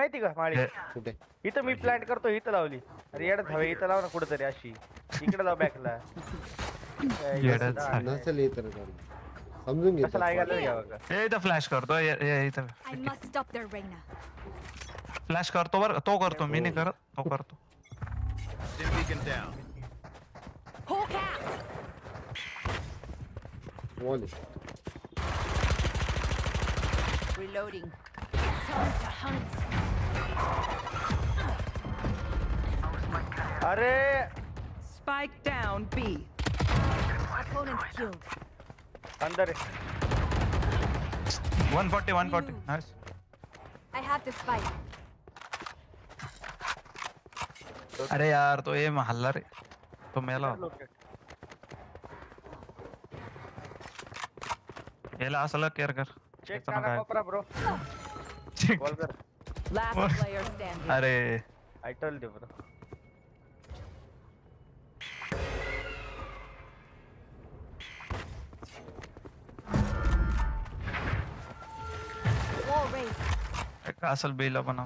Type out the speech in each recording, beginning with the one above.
माहिती का माळी कुठे इथं मी प्लॅन करतो इथं लावली अरे येडत हवे इथं लाव ना कुठेतरी अशी इकडे लाव बॅकला नसेल येत रे समजून घे कशाला ऐकायला घ्यावं का हे इथं फ्लॅश करतो इथं I must stop their Reina. Flash करतो बरं तो करतो मी नाही करत तो करतो Hawk out! Wall Reloading. Time to hunt. अरे Spike down B. Opponent killed. अंदर है 140 nice I have the spike. अरे यार तो ये हल्ला रे तो मेला याला असला केअर कर चेक करा कोपरा ब्रो कॉल कर Last player standing. अरे I told you bro Wall raised. एक असल बेला बना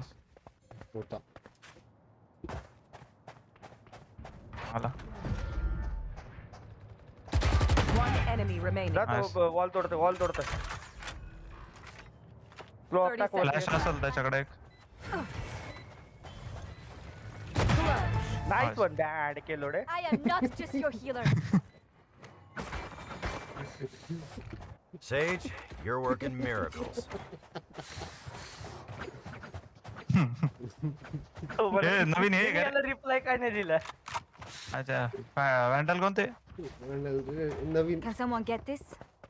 होता मला One enemy remaining. जा तो वॉल तोडते फ्लो अटॅक फ्लॅश असेल त्याच्याकडे एक नाइस वन डॅड केलो रे I am not just your healer. Sage, you're working miracles. ए नवीन हे याला रिप्लाय काय नाही दिला अच्छा वॅन्डल कोणते नवीन Can someone get this?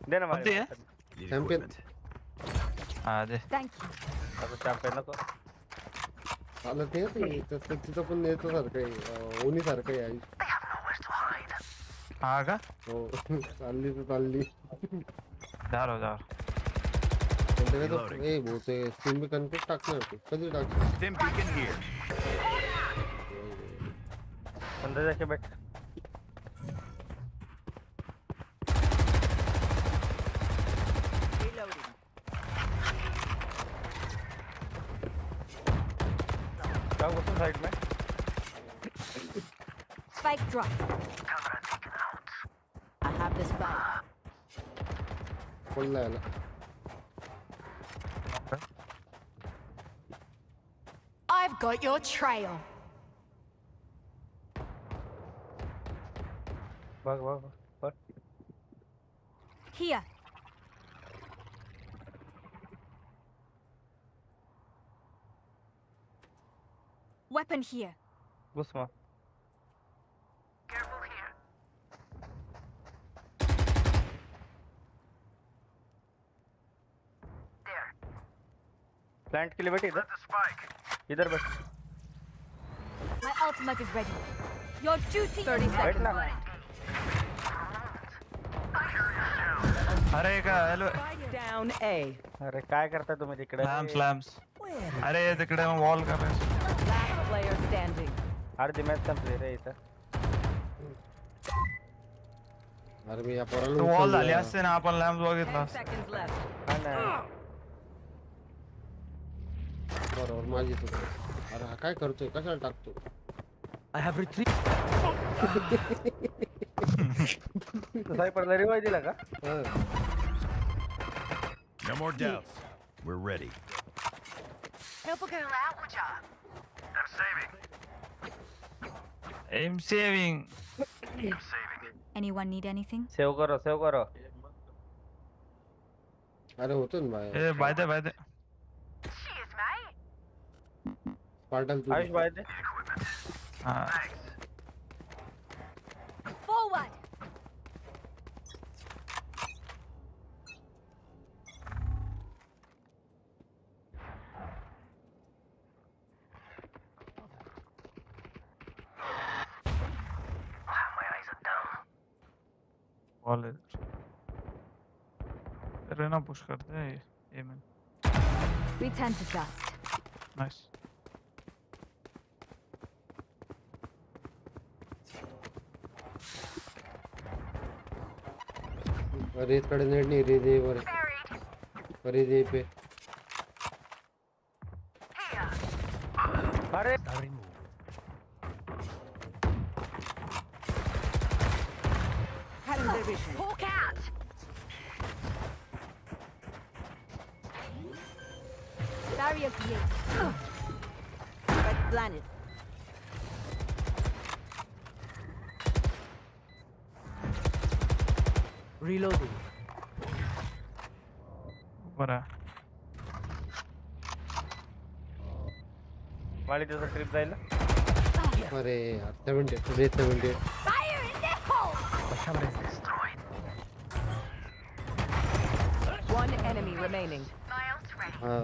दे ना कोणते मला Need Champion. equipment. हा दे Thank you. आता चॅम्पियन नको चालत नाही तिथं पण येतो सारखं आहे ओनी सारखं आहे हा का हो चालली तर चालली जा रो पण त्याला तर ए भाऊ ते स्क्रीन बी कन्फ्लिक्ट टाकणार ते कधी टाकणार Stim beacon here. अंदर जाके बैठ Reloading. क्या घुसून साइड में Spike drop. I have the spike. पडला याला I've got your trail. भाग भाग भाग Here. Weapon here. घुस मार प्लांट के लिए बैठ इधर बैठ My ultimate is ready. Your duty 30 is बैठ seconds ना left. अरे का हॅलो Spike down A. अरे काय करता तुम्ही तिकडे लॅम्प्स अरे तिकडे वॉल कर Last player standing. अर्धी मॅच संपली रे इथं अरे मी या पोराला वॉल उचललं. झाली असते ना आपण लॅम्प 10 बघितला seconds left. हा ना बरोबर माझी चूक आहे. अरे हा काय करतोय कशाला टाकतो सायपरला रिवाय दिला का No more doubts. We're ready. Am saving Anyone need anything? Save करो अरे होतो ना बाहेर ए बाय दे पार्टल आयुष भाई दे हा Forward. वॉल रे ना पुश करते हैं ये में Return to dust. नाइस अरे इकडे नेट नाही रे वर अरे दे पे अरे Cutting their vision. Hawk out! Barrier created. Red planet. Reloading. ऊपर आहे. मला त्याचा ट्रिप जाईल ना. अरे यार 70 Fire in the hole! One enemy remaining. हा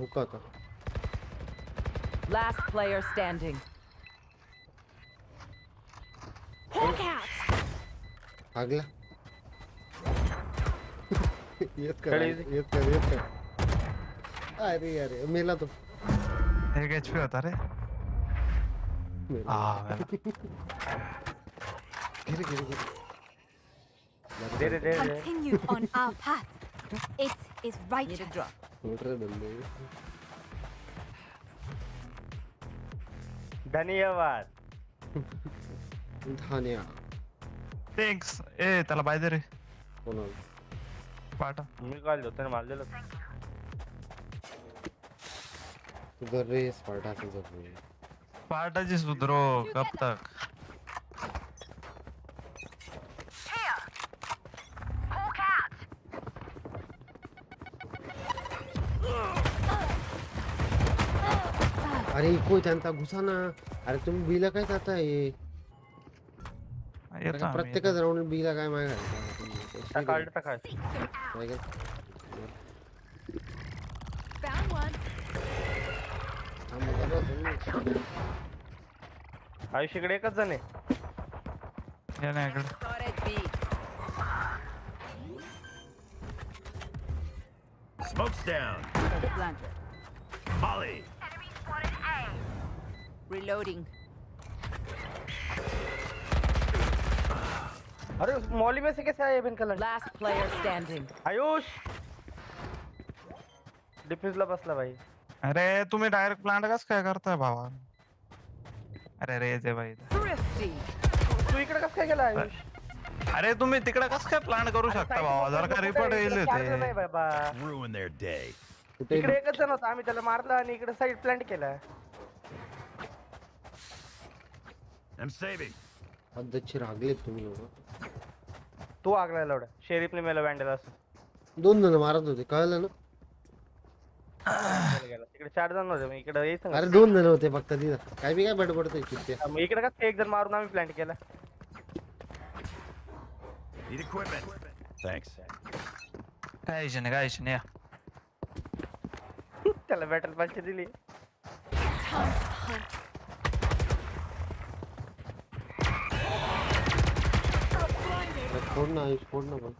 हुका होता. Last player standing. Hawk out! भागला. येत कर कडे. येत कर. अरे अरे मेला तो. एक HP होता रे. मेला. मेला. गिर. दे रे. Continue on our path. It is Need a righteous. drop. Motor बंदे. धन्यवाद. धान्या. थँक्स. ए त्याला बाय दे रे. कोणाला? पाटा. मी कॉल देतो ना मला दिलं. सुधर रे स्पार्टा सुधर रे. पाटाची सुधरो कब तक. अरे इको त्यांचा घुसा ना. अरे तुम्ही बीला काय जाताय? येतो आम्ही. प्रत्येकच राऊंड बीला काय माय सकाळ सकाळ. Found one. आयुष्याकडे एकच जण आहे. ये ना इकडे. Spotted B. Smoke's down. Planter. Molly. Reloading. अरे उस मॉली में से कैसे आया बिन colour? Last player standing. Ayush डिफेन्सला बसला भाई. अरे तुम्ही डायरेक्ट प्लांट कस काय करताय भावा. अरे रे जे भाई. Thrifty. तू इकडे कसं काय गेला आयुष? अरे तुम्ही तिकडे कस काय प्लांट करू शकता भावा. जर का रिपोर्ट येईल नाही ते. बाबा. Ruin their day. इकडे एकच जण होता. आम्ही त्याला मारला आणि इकडे साइड प्लांट केला. I'm saving. पद्धतशीर रागले तुम्ही लोक. तू आगला लवडा. शेरीफने मेला वँडल असं. 2 जण मारत होते कळलं ना. गेला. तिकडे 4 जण होते. मग इकडे यायचं अरे 2 जण होते फक्त तिथं. काय बी काय बडबडतोय चित्ते. मग इकडे कसं एक जण मारून आम्ही प्लांट केला. Need equipment. Thanks. काय इशू नाही या. त्याला बॅटल पाचशे दिली. फोड ना आयुष फोड ना पण.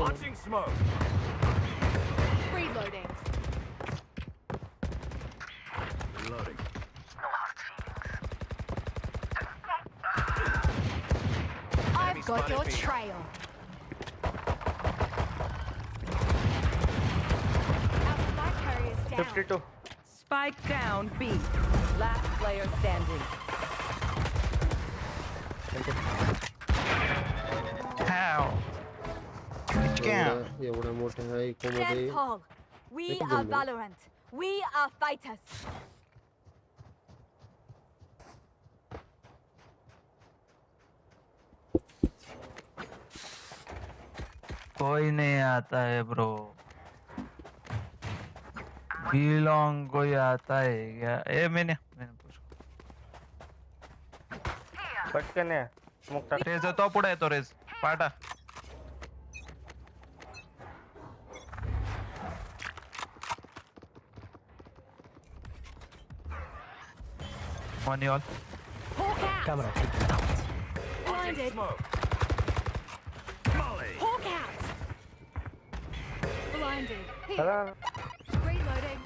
Launching smoke. Reloading. Reloading. I've got your trail. Our spike carrier's down. 52. Spike down B. Last player standing. How? एवढा मोठा आहे इको मध्ये. Death Hall. We Take are them, Valorant. We are fighters. कोई नहीं आता है ब्रो. बिलोंग कोई आता है क्या. ए मैंने पूछ. पटकन आहे. स्मोक टाक. रेज तो पुढे येतो रेज. पाटा. One all. Hawk out. Blinded. Smoke. Molly. Hawk out. Blinded. Here. चला. Reloading.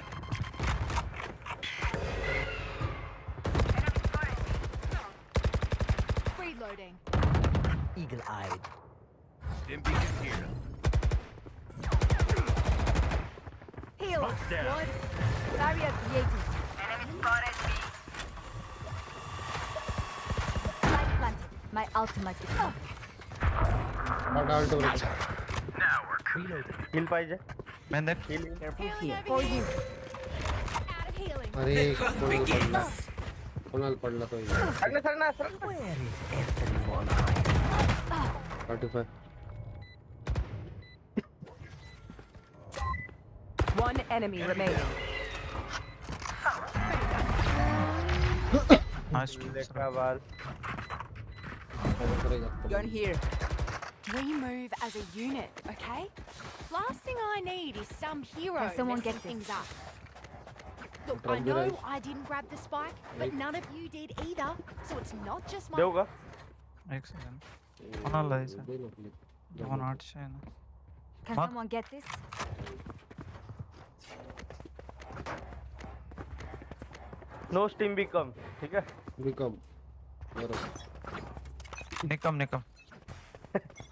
Reloading. Stim beacon here. Smoke's down. Barrier created. Light planted. My ultimate is up. डाल्टो Now we're cooking. हिल पाहिजे मैं देख हिल For you. अरे कोणाला पडला तो sir ना 35 One enemy remaining. Nice देखा बाल Gun here. We move as a unit, okay? Last thing I need is some hero Can someone messing get this? things up. Look, I Drop the know rice. I didn't grab the spike, but none of you did either, so it's not just my देऊ का एक second कोणाला आहे 208 आहे ना Can Huh? someone get this? No steam become ठीक है become बरोबर निकम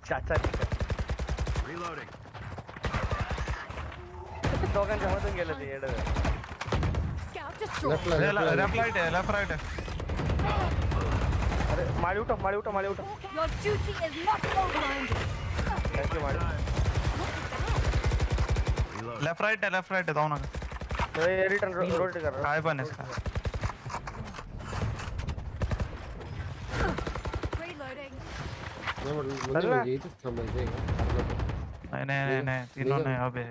चाचा निकम Reloading. दोघांच्या मधून गेलं ते येडं Scout destroyed. Left left right है लेफ्ट राइट है अरे माळी उठव Your duty is not over. Thank you Mali Reloading. Left right है जाऊ नका रिटर्न रोटेट कर काय पण आहे इसका Reloading. नाही म्हटलं म्हणजे इथेच थांबायचं का नहीं तीनों ने अबे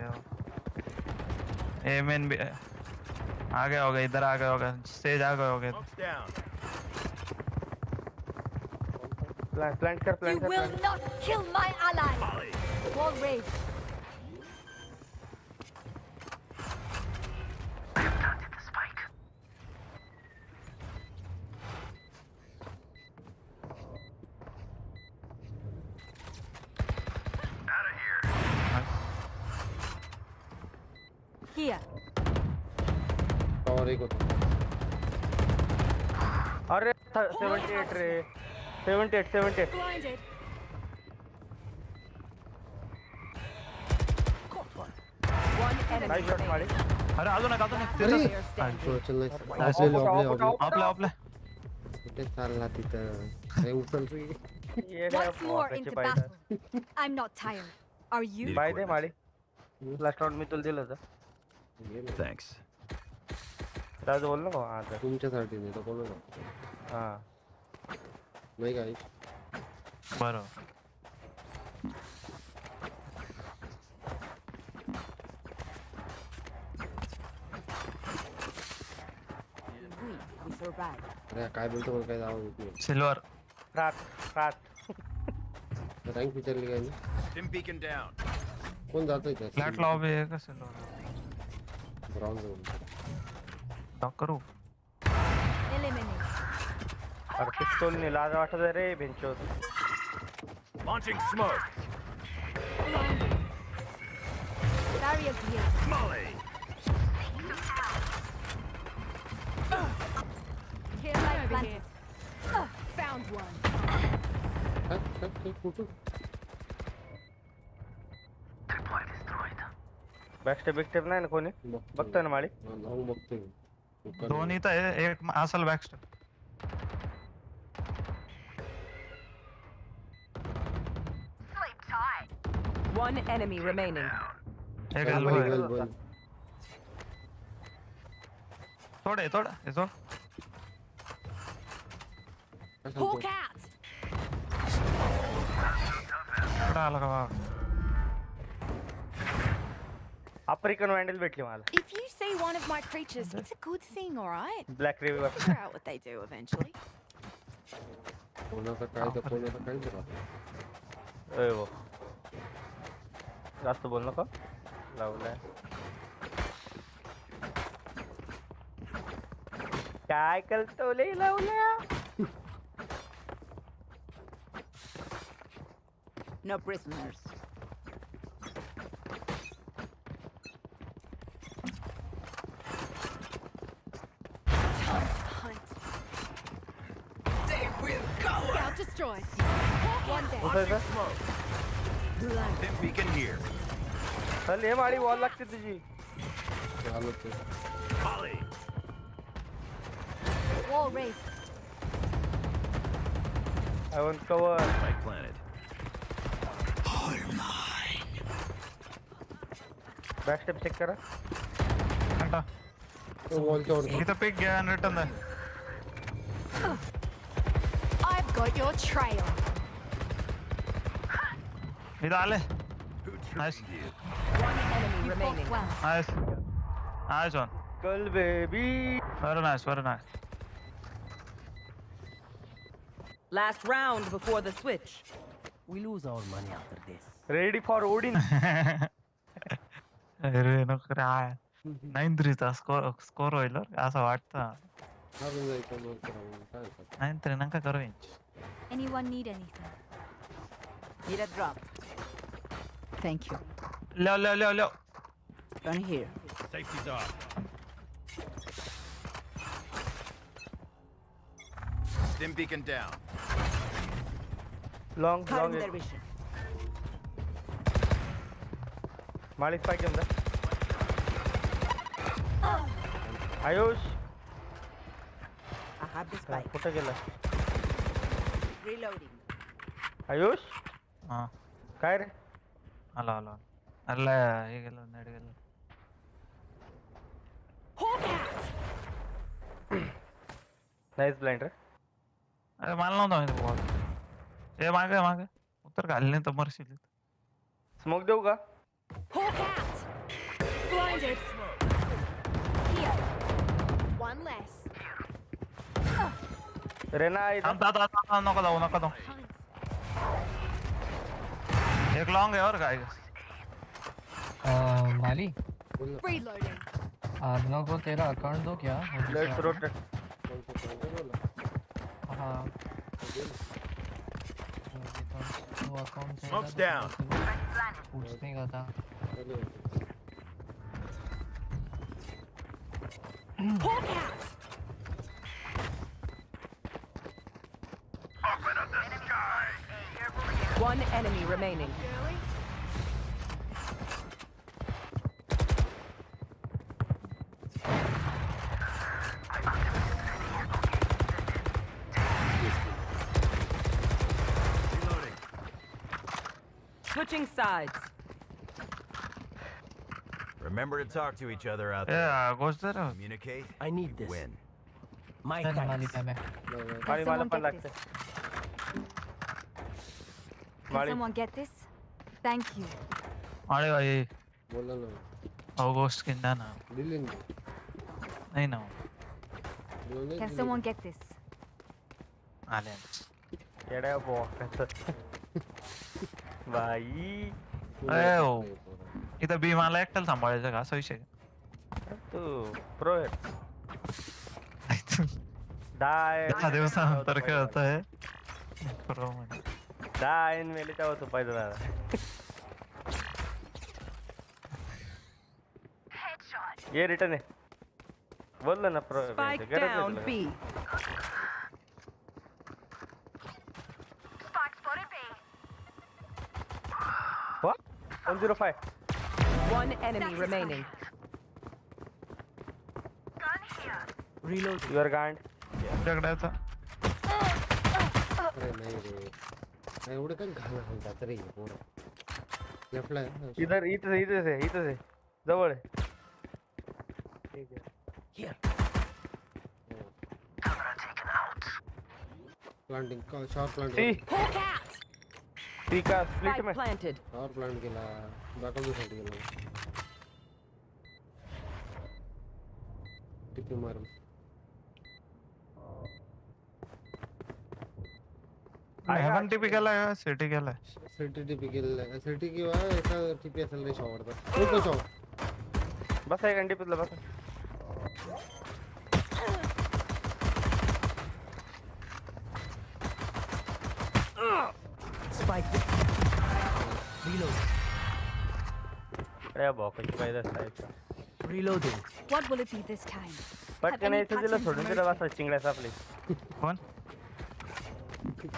एमएन भी आ गया होगा इधर आ गया होगा स्टेज आ गया होगा Smoke's down. प्लांट कर You will not kill my ally. Molly. Wall raised. Out of here. Here. Tower एक होता अरे 78 रे 78 Blinded. One enemy nice shot माळी remaining. अरे अजून एक अरे Player standing. तो चल नाही आपले कुठे चालला तिथं अरे उचल रे Once more into battle. I'm not tired. Are you? बाय दे माळी लास्ट राउंड मी तुला दिलं होतं Thanks. राज बोल ना हां तर तुमच्यासाठी नाही तर कोणाला हां नाही काय बरोबर We survived. अरे काय बोलतो मला काय जावं येत नाही सिल्वर रात रँक विचारली काय नाही Stim beacon down. कोण जातोय त्या फ्लॅट लॉबी आहे का सिल्वर ब्राउन जाऊन टॉक करू Eliminate. अरे पिस्तूल ने लाज वाटत रे बेंचोत Launching smoke. Blinded. Barrier created. Molly. Here, light Over planted. here. Found one. काय कुठं बॅकस्टेप नाही ना कोणी बघतोय ना माळी लावून बघतोय दोन्ही तर आहे, एक असल बॅकस्टेप One enemy remaining. एक बल, elbow आहे. बल, बल. थोड हे थोड काय Hawk सांगतो out. कुठं आला का बाबा आफ्रिकन वँडल भेटली मला If you see one of my creatures, it's a good thing, alright? Black river Figure out what they do eventually. कोणाचा काय तर कोणाचा काय जरा अय हो जास्त बोल नको लावलाय काय करतो लय लावल्या No prisoners. Hunt. Scout destroyed. One down. उठायचं Stim beacon here. चल हे माळी वॉल लागते तुझी आलो ते Volley. Wall raised. I want cover. Spike planted. Back step check करा. घंटा वॉलच्या वर इथं पिक घ्या आणि रिटर्न द्या. I've got your trail. इथं आले. Who Nice. trained you? One enemy You fought remaining. well. Nice. Nice one. Girl baby. Very nice, very nice. Last round before the switch. We lose our money after this. Ready for Odin. अरे नको रे आहे. 9-3 चा score होईल बरं का, असं वाटतं. मारून जायचं मग करावं काय करतो 9-3 नका करू inch. Anyone need anything? Need a drop. Thank you. Low. Gun here. Safety's off. Stim beacon down. Long Cutting their is. vision. Mali spike घेऊन जा. Ayush I have the spike. कुठं गेला? Reloading. आयुष हां काय रे? आलो अरे हे गेलं नेट गेलं. Hawk out. नाईस ब्लाइंड रे. अरे मला नव्हतं माहिती बॉल. ए मागे उत्तर घालले नाही तर मरशील. स्मोक देऊ का? Hawk out. Blinded. Here. One less. Raina इधर. नको जाऊ. एक लॉन्ग है और का माली Reloading. आर्नो को तेरा अकाउंट दो क्या? Let's rotate. हाँ वो अकाउंट Smoke's down. पूछने का था. Hawk out. One enemy remaining. Girly. Reloading. Switching sides. Remember to talk to each other out A there. गोष्ट दे रे. Communicate. I need this. Win. My Mali thanks. पे मैं माली मला someone पण get लागते. this? Can Mali. someone get this? Thank you. अरे भाई बोला ना अहो गोष्ट किंदा ना दिली ना नाही ना बोलले Can someone get this? आले. येड्या बॉक्स. बाई ए ओ इथं बी मला एकट्याला सांभाळायचं का असा विषय. तू प्रो आहे. डाय 10 दिवसानंतर खेळतोय प्रो मध्ये. डाय मेले तेव्हा तू पाहिजे दादा. ये रिटर्न आहे. बोललो ना pro. Spike down B. What? 105. One enemy remaining. Reload. You are gone. दगडाचा अरे नाही रे एवढं काय घालतात रे पोरं लेफ्टला आहे. इधर इथंच आहे जवळ आहे. Here. प्लांटिंग का शॉर्ट प्लांट सी Hawk out. सी का स्प्लिट Spike में planted. शॉर्ट प्लांट केला बॅकअपसाठी गेला टिपी मारून हेवन टीपी केलाय सिटी केलाय. सिटी टिपी केलेला सिटी किंवा एका टिपी असेल रे शॉवरचा खूप शॉवर बस आहे गंडी पुतला बस. Spike. Reload. अरे बॉक्स पाहिजे असता. Reloading. What will it be this time? पटकन any यायचं दिलं patterns सोडून दिलं बस चिंगड्याचं आपले. कोण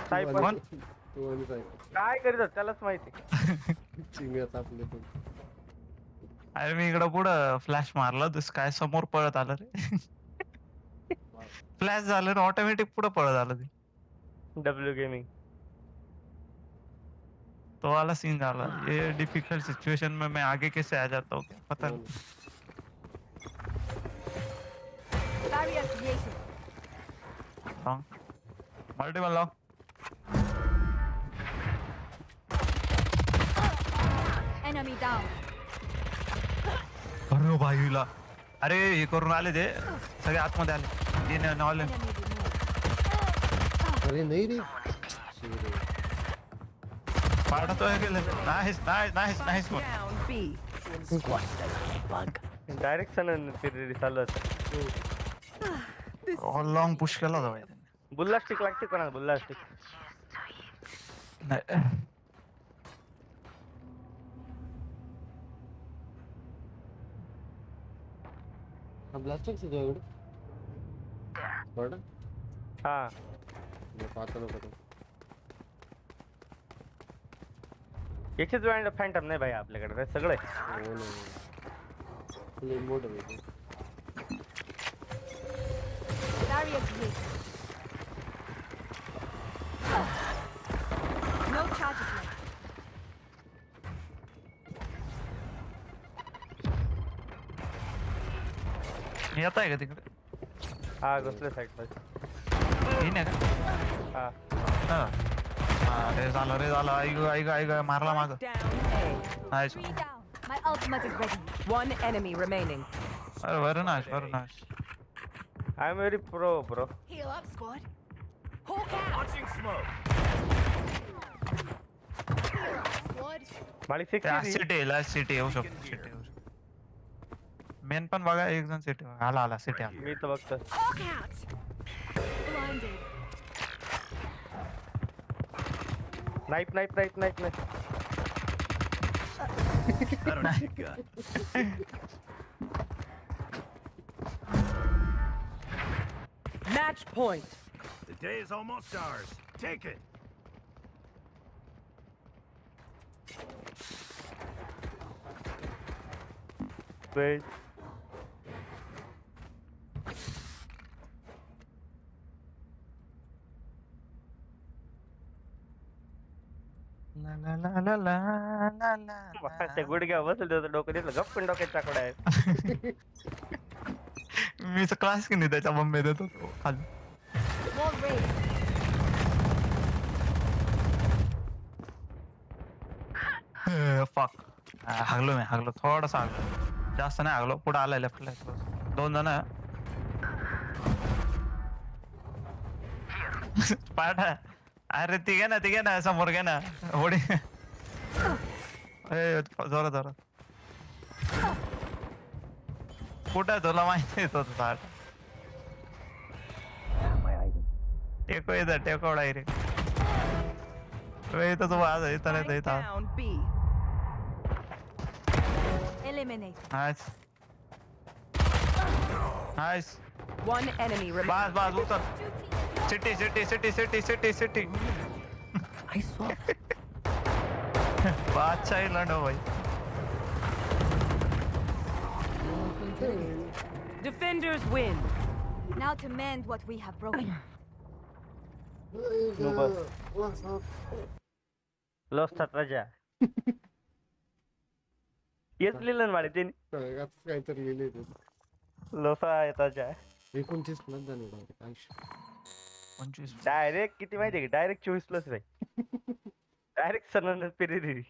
साहेब कोण तू आणि साहेब काय करीत त्यालाच माहिती. चिंग्याचा आपले पण अरे मी इकडं पुढं फ्लॅश मारला तर काय समोर पळत आलं रे. फ्लॅश झालं ना ऑटोमॅटिक पुढं पळत आलं ते. W gaming. तो वाला सीन झाला. ये डिफिकल्ट सिचुएशन में मैं आगे कैसे आ जाता हूँ क्या पता नहीं. Barrier created. Long multiple long. Enemy down. अरे भाईला अरे हे करून आले ते सगळे आतमध्ये आले. Enemy removed. अरे नाही रे शिवरे. पाडतोय गेलं. Nice nice nice nice one. Down B. Bug. Direct सन फिरी चालू होतं. लॉंग पुश केला होता भाई त्यांनी. बुल्ला स्टिक लागते कोणाला बुल्ला स्टिक. नाही ब्लास्टर से जाओ बड़ा हा मैं पाता ना करो. 192 फॅन्टम नाही भाई आपल्याकडे रे सगळे. हो ना फुल मोड आहे. Barrier created. No charges left. येत आहे का तिकडे. हा घुसले साईड मध्ये. हे नाही का. हा हा. हा, रे झालं ऐक मारला माग. Down A. Nice. 3 down. My ultimate is ready. One enemy remaining. अरे very nice very nice. I am very pro bro. Heal up, squad. Hawk out. Launching smoke. Heal up, squad. मालिक लास्ट 60. सिटी येऊ शकतो. City येऊ शकतो. Main पण बघा एक जण सिटी आला सिटी आला. मी तर बघतो. Hawk out. Blinded. Knife. I don't need a gun. Match point. The day is almost ours. Take it. Wait. ला ला ला ला ला ला ला. त्या गुडघ्यावर बसलं होतं डोकं दिसलं गप्पन डोक्यात चाकडा आहे. मी क्लास की नाही त्याच्या मम्मी देतो खाली. Wall raised. फक हागलो थोडासा हागलो जास्त नाही हागलो. पुढे आलाय लेफ्टला 2 जण. पाठ अरे तिघे ना समोर घे ना होडी. जोरात कुठं तुला माहिती आहे तो पाठ. टेको डायरेक्ट इथं तू आज इथं नाही इथं. Down B. Eliminated. Nice. One enemy remaining. बस उतर. सिटी. I saw. बादशाह ही लड़ो भाई. Defenders win. Now to mend what we have broken. Lost राजा. येच लिहिलं ना त्यांनी. काहीतरी लिहिले ते. लोसा येताच्या 29 प्लस झाले डायरेक्ट. 25. डायरेक्ट किती माहितीये का डायरेक्ट 24 प्लस रे. डायरेक्ट सनन पिरी.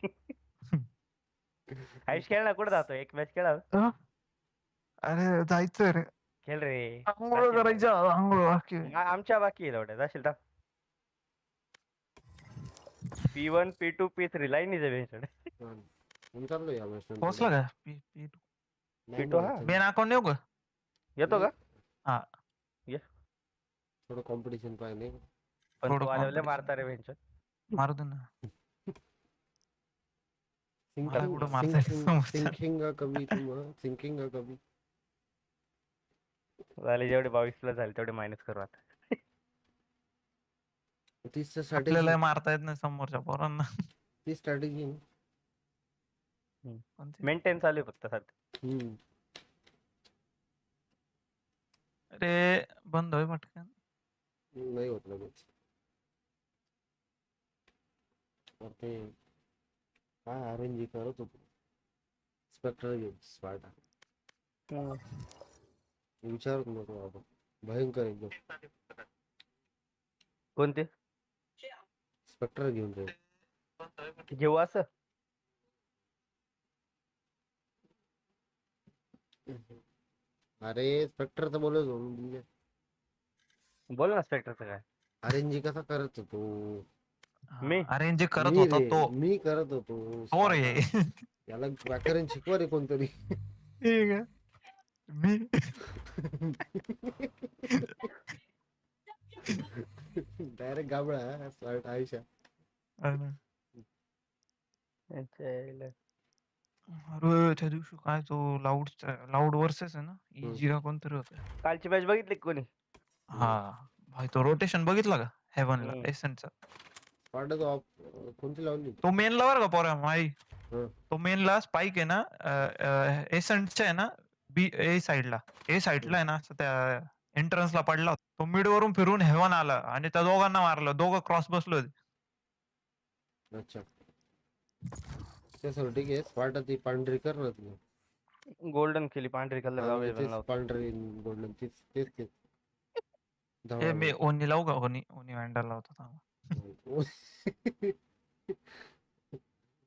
आयुष खेळ ना कुठे जातो एक मॅच खेळा. अरे जायचं रे. खेळ रे. आंघोळ करायचं आंघोळ बाकी. आमच्या बाकी आहे लवड्या जाशील का. P1 P2 P3 line is चाललो या मॅच. पोहोचला का पिटो हा. मेन अकाउंट येऊ का. येतो का. हा थोडं कॉम्पिटिशन पाहिजे. पण थोडं तू आल्यावर competition. मारता रे वेंचर. मारू दे ना. मला कुठं मारता येईल? थिंकिंग कमी झाले जेवढे 22 प्लस झाले तेवढे मायनस करू आता. 30 आपल्याला मारता येत नाही समोरच्या पोरांना. ती स्ट्रॅटेजी कोणती? मेंटेन चालू आहे फक्त सध्या. हम्म. अरे बंद होय पटकन. नाही होत लगेच. तर ते काय अरेंज करत होतो. स्पेक्ट्रल घेऊन स्पार्टा विचारत नको आपण. भयंकर एकदम. कोणते स्पेक्ट्रल घेऊन जाईल. घेऊ असं? अरे स्पेक्ट्रचं बोलत होतो. बोल ना स्पेक्टरचं काय. अरेंज कसा करत होतो. मी अरेंज करत मी होता रे, तो. मी करत होतो. तो रे. याला व्याकरण शिकवा रे कोणतरी. ठीक आहे. मी डायरेक्ट गाबळा स्मार्ट आयुष्या. अरे त्या दिवशी काय तो लाऊड वर्सेस आहे ना, इजी का कोणतरी होतं. कालची मॅच बघितली का कोणी? हा भाई तो रोटेशन बघितला का हेवनला हम्म. एसेंटचा? स्पार्टा ऑफ कोणती लावली? तो मेनला बरं का पोरा माई. हं. तो मेनला स्पाइक आहे ना एसेंटच्या आहे ना बी ए साइडला आहे ना असं त्या एंट्रन्सला पडला होता. तो मिड वरून फिरून हेवन आला आणि त्या दोघांना मारलं. दोघं क्रॉस बसले होते. अच्छा त्यासाठी ठीक आहे. स्पार्टा ती पांढरी कर ना तुम्ही. गोल्डन केली, पांढरी कलर अवेलेबल नव्हता. पांढरी गोल्डन तेच ए मी ओनी लावू का? ओनी वँडर लावतो थांबा.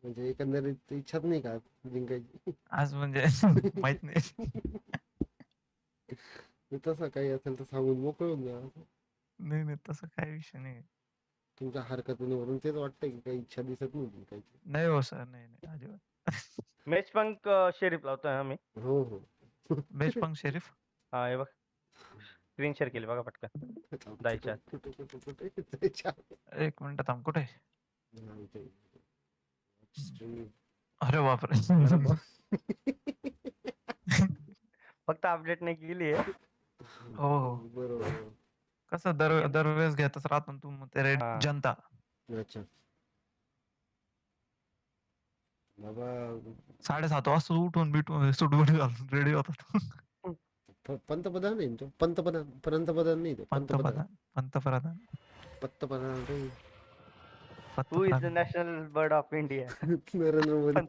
म्हणजे एकंदरीत इच्छाच नाही का जिंकायची? आज म्हणजे माहित नाही. तसं काही असेल तर सांगून मोकळून द्या. नाही तसं काही विषय नाही. तुमच्या हरकतीवरून तेच वाटतं की काही इच्छा दिसत नाही जिंकायची. नाही हो सर, नाही अजिबात. मॅच पंक शेरीफ लावतोय आम्ही. हो हो. बेस्ट पंक शेरीफ. हा हे बघ स्क्रीन शेअर केली बघा पटकन. जायच्या आत. कुठे एक मिनिट थांब. कुठे आहे? अरे बापरे. फक्त अपडेट नाही केली आहे. हो बरोबर. कसं दरवेळेस घेतच राहतो ना तू मग ते रेड हा. जनता. अच्छा बाबा 7:30 वाजता उठून बिटून सुटबुट घालून रेडी होतात. पंतप्रधान आहे तो. पंतप्रधान नाही तो. पंतप्रधान पंतप्रधान रे. Who is the national bird of India? Narendra Modi.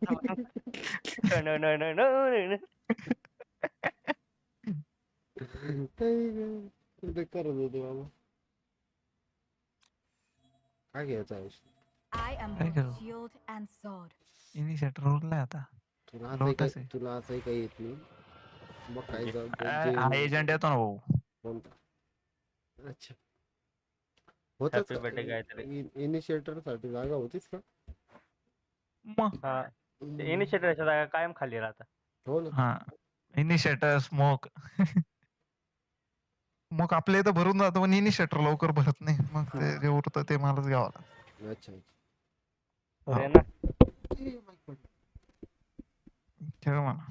बेकार होते बाबा. काय घ्यायचं आयुष्य? I am Thank your you. shield and sword. Initiator रोललाय आता. तुला लोटस आहे. असंही काही येत नाही. मग काय हा एजंट येतो ना भाऊ. कोणता? अच्छा हॅपी बर्थडे काहीतरी. इनिशिएटर साठी जागा होतीच का? मग हा इनिशिएटरच्या जागा कायम खाली राहतात. हो ना. हा इनिशिएटर स्मोक. मग आपल्या इथं भरून जातं पण इनिशिएटर लवकर भरत नाही. मग ते जे उरतं ते मलाच घ्यावं लागतं. अच्छा अरे ना ठेव म्हणा.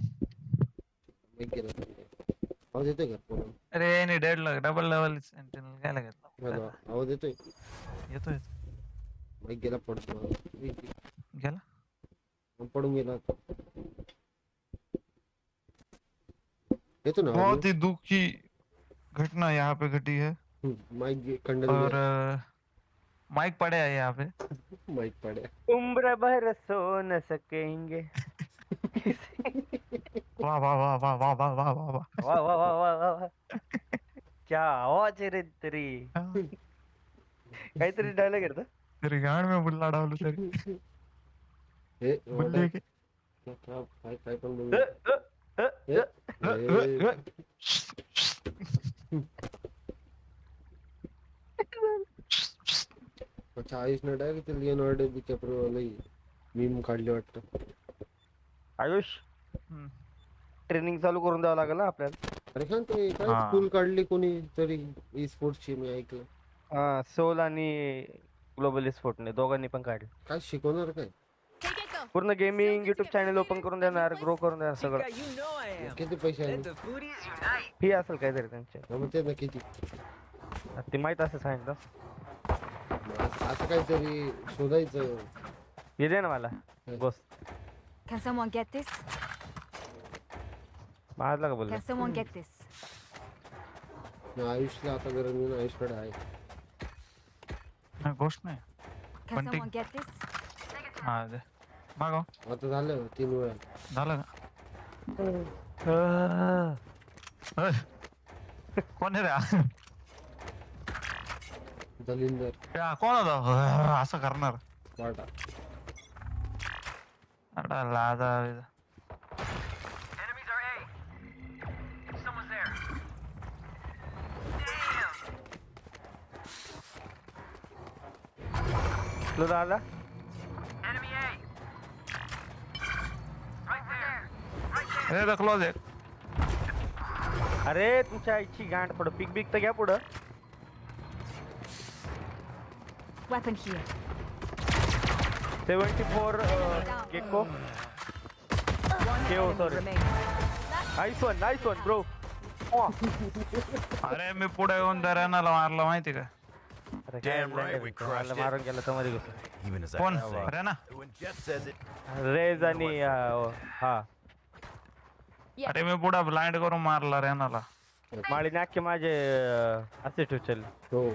आवाज येतोय का? अरे नाही डबल लेवल सेंटिनल काय लागत. आवाज येतोय? येतोय. माईक गेला पडतो. गेला पडून गेला. येतो ना बहुत ही दुख की घटना यहाँ पे घटी है. माइक खंडन और माइक पड़े है यहाँ पे. माइक पड़े. उम्र भर सो न सकेंगे. वाह वाह वाह वाह वाह वाह वाह वाह वाह. वाह वाह वाह वाह वाह वाह. क्या आवाज है रे तेरी. काहीतरी डायलॉग आहे रे. तेरी गांड में बुल्ला डालू तेरी. हे बुल्ले के काय पण बोलू. अच्छा आयुष ने डायरेक्ट लिओनार्डो डिकॅप्रियो वाला मीम काढले वाटतं. आयुष ट्रेनिंग चालू करून द्यावं लागेल ना आपल्याला. अरे काय ते काय स्कूल काढली कोणी तरी ई स्पोर्ट्सची मी ऐकलं. हा सोल आणि ग्लोबल स्पोर्टने दोघांनी पण काढले. काय शिकवणार काय? पूर्ण गेमिंग युट्यूब चॅनल ओपन करून देणार, ग्रो करून देणार सगळं. किती पैसे आले? फी असेल काहीतरी त्यांच्या. मग ते ना किती ते माहित असं सांगितलं. असं काहीतरी शोधायचं. हे दे ना मला बस. Can someone get this? मारला का बोलला Can someone get this? आयुषला आता गरज नाही ना, आयुषकडे आहे. नाही गोष्ट नाही. Can One thing. someone get this? हा दे मागव. आता झालं 3 वेळा. झालं का? अय. कोण आहे रे? दलिंदर या, कोण होता असं करणार? वाटा. अडा लाजा. Enemies are A. Someone's there. तुला आला Enemy A. Right there. हे क्लोज आहे. अरे तुमच्या आईची गांड पड पिक बिक तर घ्या पुढं. Weapon here. 74 Gekko One KO, enemy sorry. remaining. Nice one bro. अरे मी पुढे येऊन दर्यानाला मारला माहिती का? अरे Damn right, we crushed it. मारून गेला समोर गेलो. Even as I कोण? can say, अरे ना. when Jet says it, Raze आणि हा अरे मी पुढे ब्लाइंड करून मारला रेनाला. माळी नाक्य माझे असे ठेवचल. हो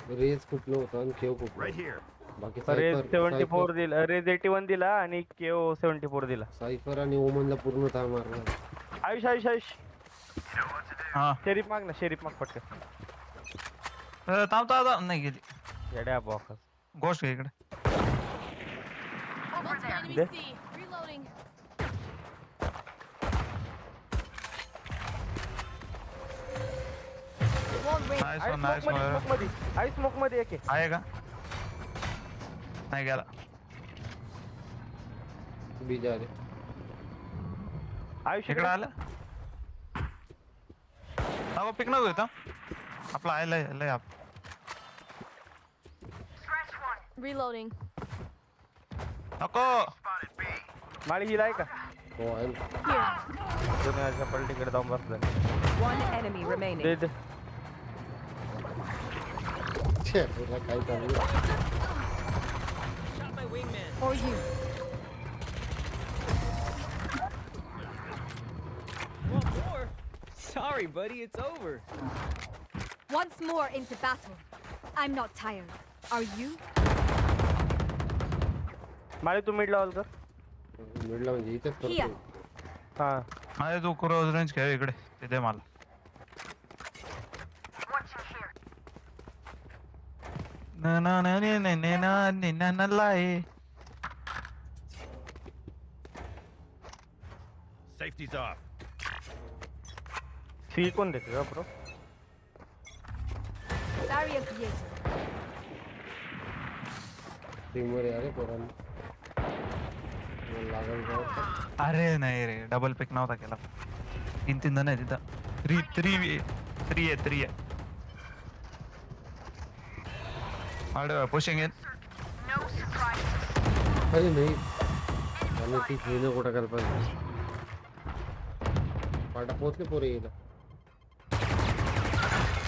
रेज कुठलं होतं आणि केव कुठलं. right here. बाकी रेज सायफर 74 दिला, रेज 81 दिला आणि केओ 74 दिला. सायफर आणि ओमनला पूर्ण तार मारला. आयुष हा शेरीफ माग ना, शेरीफ माग पटकन. थांबता नाही गेली. येड्या बॉक्स गोष्ट घे इकडे. दे. Reloading. Nice one. I smoke मध्ये एक आहे. आहे का? नाही गेला. बीजा रे. आयुष इकडे आलं. हा पिक नको येतं. आपला आहे लय आप. Reloading. नको. माळी हिला आहे का? हो आहे ना. दुनियाच्या पलटीकडे जाऊन बसलं. One enemy remaining. दे दे. छे तुला काय चालू आहे? Or you. Sorry, buddy, it's over. Once more into battle. I'm not tired. Are you? माळी तू मिड लावल कर. मिडला म्हणजे इथेच Here. करतो. हा माझे तू क्रोज रेंज खेळ इकडे. तिथे मला. ना ना ना ना ना ना ना ना ना लाए. Safety's off. सी कोण देते का ब्रो? Barrier created. टीमवर यार पोरांना. लागल जाऊ. अरे नाही रे डबल पिक नव्हता केला. 3 जण आहे तिथं. 3 आहे. अरे पुशिंग इन. अरे नाही आणि ती खेळणं कुठं करायला पाहिजे. पाटा पोचले पोरे येईल.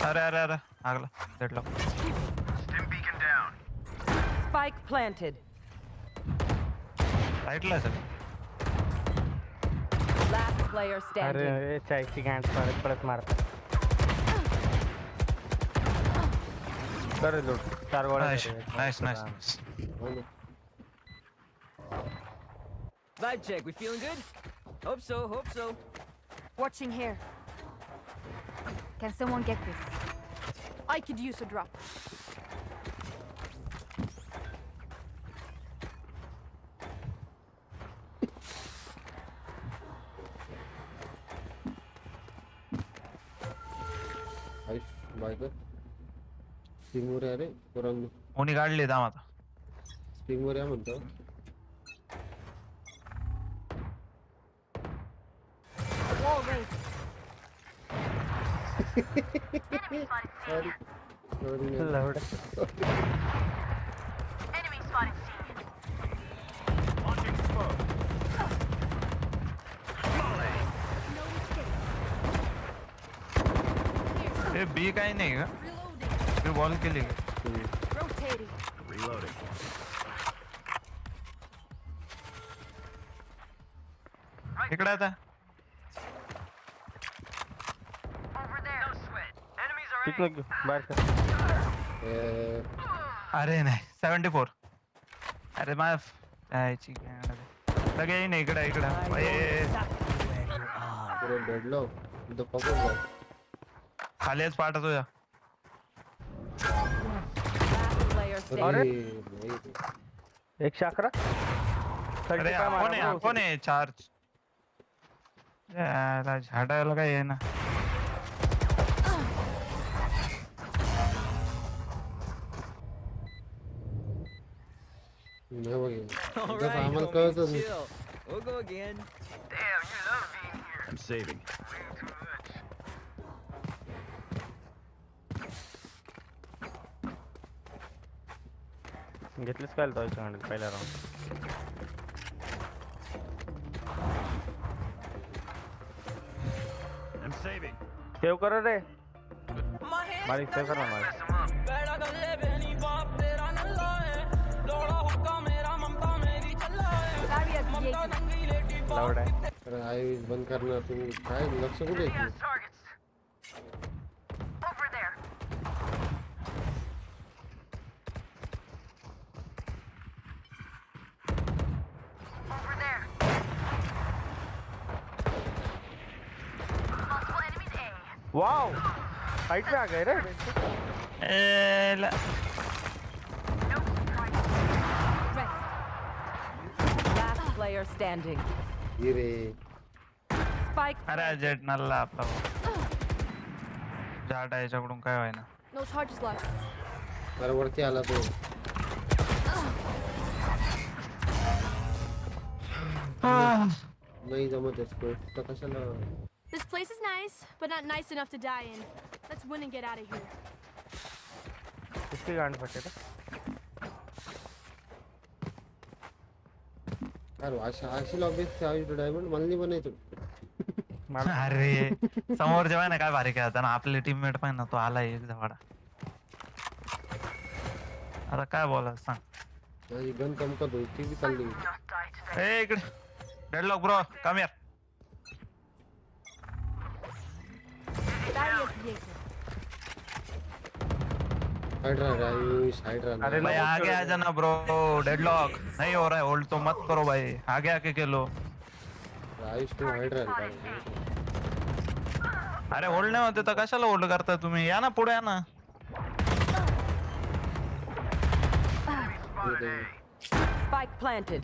अरे आगला देडला. Stim beacon down. Spike planted. राईटला आहे सगळं. Last player अरे standing. चायची गांड परत मारतात. कर लूट 4 गोळ्या नाईस. हो ना. Vibe check, we feeling good? Hope so. Watching here. Can someone get this? I could use a drop. Ayush biker. स्प्रिंगवर या रे पोरांनो. कोणी काढली दाम आता. स्प्रिंगवर या म्हणतो. Wall raised. Sorry loved. Launching smoke. हे बी काही नाही का? मी बॉल केली का? Rotating. Reloading. इकडे आता तिकडं घेऊ बाहेर कर. अरे नाही 74. अरे यायची सगळे येईन इकडे इकडे पुरे भेटलो इथं पकडून जाऊ. खालीच पाठ तुझ्या. Last player standing. अरे नाही रे. 111. अरे कोण आहे चार्ज झाडायला काय आहे ना. नाही बघेन. All इथं right, आम्हाला homie, कळतच नाही. chill. We'll go again. I'm saving. घेतलीस काय तो पहिला राऊंड. I'm saving. सेव कर रे मालिक सेव कर ना मालिक. Barrier created. लावड आहे. अरे आई बंद करणार तुम्ही काय लक्ष कुठे आहे? वाओ हाइट पे आ गए रे. Last player standing. ये रे Spike. अरे जेट नल्ला आपला झाड आहे याच्याकडून काय व्हायना. No charges left. अरे वरती आला तो. नाही जमत आहे तर कशाला. This place is nice, but not nice enough to die in. Let's win and get out of here. किसकी गांड फटे था. अरे अशी लॉबी डायमंड मला नाही बनायचं. अरे समोर जेव्हा ना काय भारी खेळता ना आपले टीममेट पण ना तो आलाय एक जवळ. आता काय बोला सांग. माझी गन कम का होती ती बी चालली. ए इकडे deadlock bro come here. Barrier created. Side रहा अरे भाई आगे आ जाना ब्रो. डेडलॉक नहीं हो रहा है होल्ड तो मत करो भाई. आगे आके खेलो. आयुष तू हाइड रहा. अरे होल्ड नाही होते तर कशाला होल्ड करता तुम्ही. या ना पुढे या ना. Spike planted.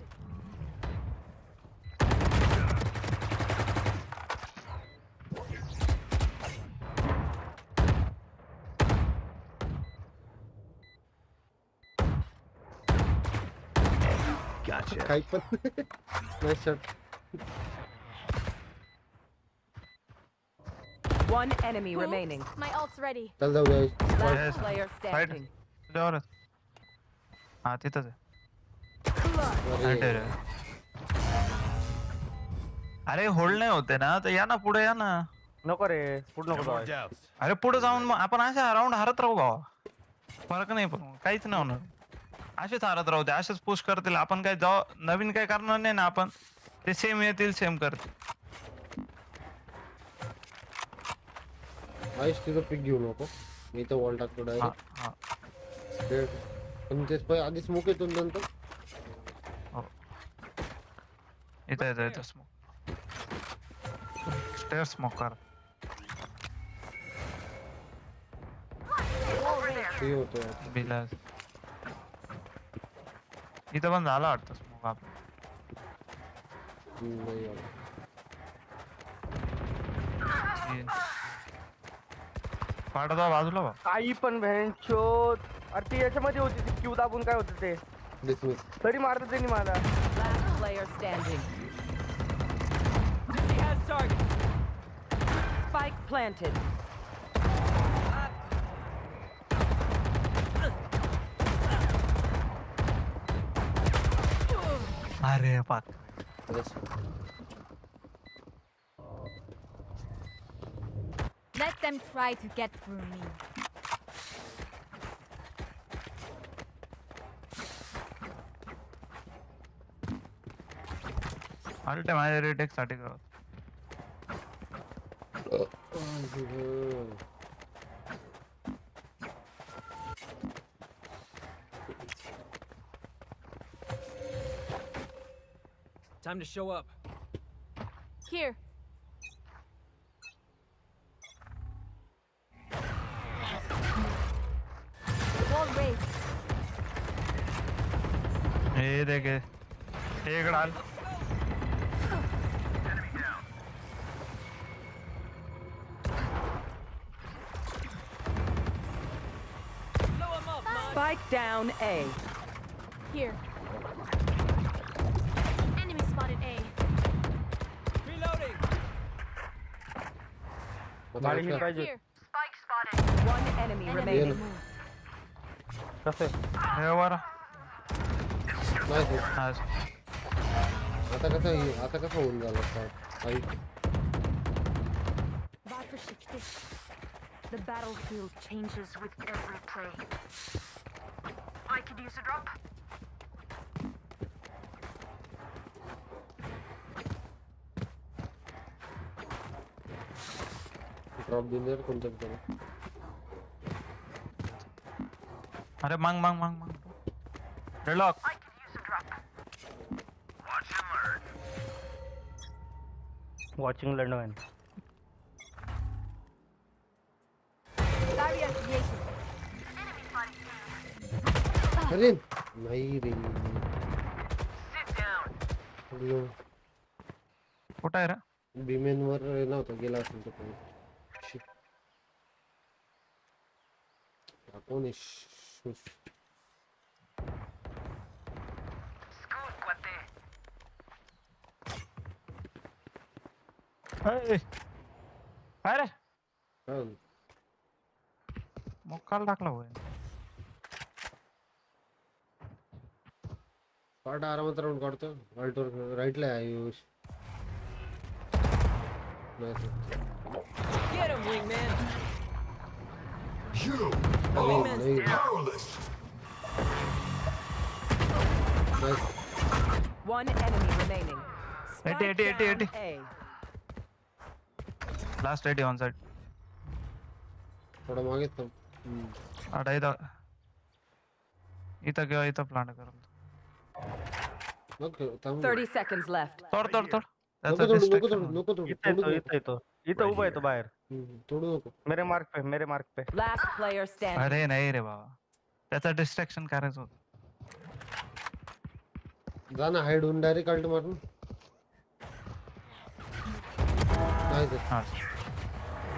Gotcha. काही पण nice shot. One enemy remaining. My ult's ready. चल जाऊ जाऊ. Last player standing. तुझ्यावरच. हा तिथंच आहे. अरे अरे होल्ड नाही होते ना तर या ना पुढे या ना. नको रे पुढे No नको more जाऊ. doubts. अरे पुढे जाऊन मग आपण अशा राऊंड हारत राहू गावा. फरक नाही पण काहीच नाही होणार. असेच हारत राहू दे. असेच पुश करतील. आपण काय जाऊ नवीन काय करणार नाही ना. आपण ते सेम येतील सेम करतील. आयुष तिथं पिक घेऊ नको. मी तर वॉल टाकतो हा डायरेक्ट. हा पण तेच पहिले आधी स्मोक येतो नंतर. इथं येतं इथं स्मोक. स्टेअर स्मोक कर. ते होतं बिला इथं पण झाला वाटतं स्मोक आपलं. नाही आलं. पाडदा बाजूला बा. आई पण भ्यांचो. अरे ती याच्यामध्ये होती ती क्यू दाबून काय होतं ते. डिसमिस. तरी मारत त्यांनी मला. Last player standing. He has target. Spike planted. अरे पाक. Let them try to get through me. अल्टे माझ्या रेटेक साठी करत. Time to show up. Here. Wall raised. हे देखे हे इकडं आल. Spike down A. Here. Enemy spotted A. Reloading. मारी हिट पाहिजे. Here. One enemy ये remaining. ना. कसं हे वर नाही आज आता कसं होऊन झालं काही Var försiktig. The battlefield changes with every play. I could use a drop. Drop देऊन द्या कोणत्या पण अरे मांग deadlock. Watching London. Barrier created. अरे नाही रे कुठं आहे रे? बिमेन वर नव्हता गेला असेल तो कोणी. Shit. हा कोण आहे? शुश. अरे अरे हा. मोकाल टाकला होय. काढ आरामात राऊंड काढतो अल्टवर राईटला आहे आयुष. Get him, wingman. नाही. Nice. One enemy remaining. Spike 80. down A. Last 80 on side. थोडा मागे थांब. अडा इथं किंवा इथं प्लांट करा. नको थांब. 30 seconds left. तोड नको त्याचा तोडू distraction. नको तोडू इथं उभा आहे तो बाहेर. तोडू नको. मेरे मार्क पे. Last player standing. अरे नाही रे बाबा त्याचा डिस्ट्रॅक्शन करायचं होतं. जा ना हाईड होऊन डायरेक्ट अल्ट मारून. नाही तर हा.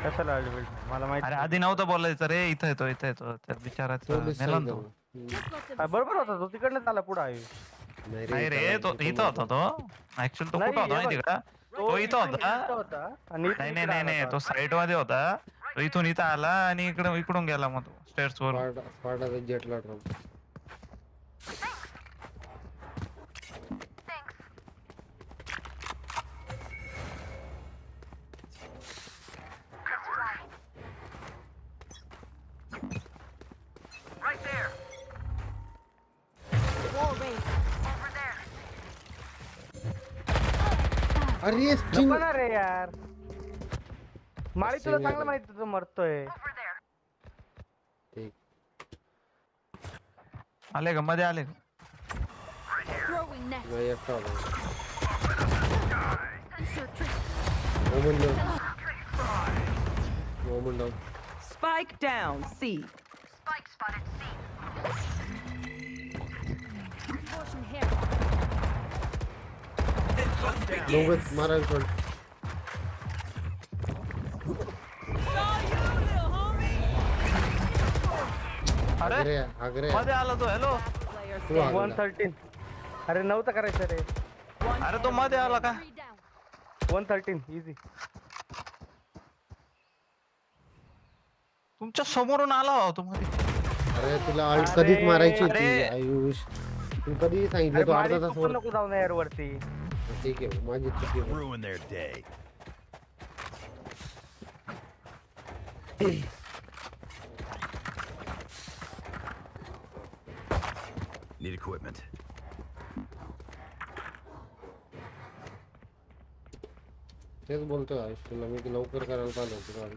कशाला बिल्ड मला माहिती. अरे आधी नव्हतं बोलायचं रे. इथं येतो त्या बिचाराचं मेलन तो. बरोबर होता तो तिकडनं आला पुढे आहे. नाही रे तो इथं होता तो. ऍक्च्युअली तो कुठं होता माहिती का? तो इथं होता. नाही तो साईड मध्ये होता. तो इथून इथं आला आणि इकडून गेला मग तो स्टेअर्स वर. स्पार्टा जेटला ड्रॉप. Wall raised. अरे स्ट्रिंग नको ना रे यार. माळी तुला चांगलं माहिती तो मरतोय. आले का मध्ये आले का? Throwing net. नाही एकटा आला. Insert trick. Moment down. Spike down C. Caution here. नोबत मारा फ्रंट. अरे आगरे मध्ये आला तो. हॅलो Player तू standing. 113. अरे नव्हतं करायचं रे. अरे तो मध्ये आला का? 3 down. 113 इझी. तुमच्या समोरून आला हो तो मध्ये. अरे तुला अल्ट कधीच मारायची होती आयुष. तू कधी सांगितलं तो अर्धा तास वर. नको जाऊ ना यार वरती. ठीक आहे माझी चुकी आहे. Ruin their day. Need equipment. तेच बोलतोय आयुष तुला मी लवकर करायला पाहिजे होतं गाडी.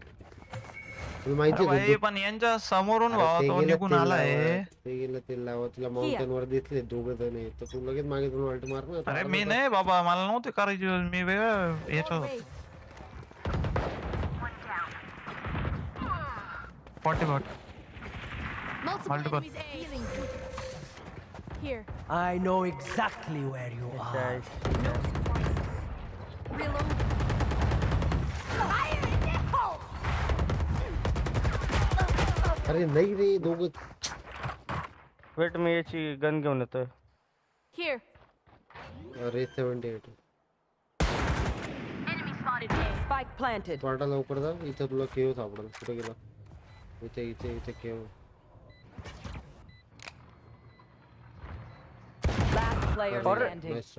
तुला माहिती अरे आहे भाई पण यांच्या समोरून भावा तो निघून आलाय. ते गेलं तेल लावा तुला माउंटेन वर दिसले दोघं जण आहे तर तू लगेच मागे जाऊन अल्ट मार ना. अरे मी नाही बाबा मला नव्हते करायची मी वेगळं याच्यात होतो. 40 Multiple Multiple. enemies A. Here. I know exactly where you are. No surprises. Reload. Fire in the hole! अरे नाही रे दोघं. वेट मी याची गन घेऊन येतोय. Here. अरे 78 Spike planted. वाटा लवकर जा इथं तुला केव सापडेल. कुठे गेला इथे केव. Last player standing. नाईस.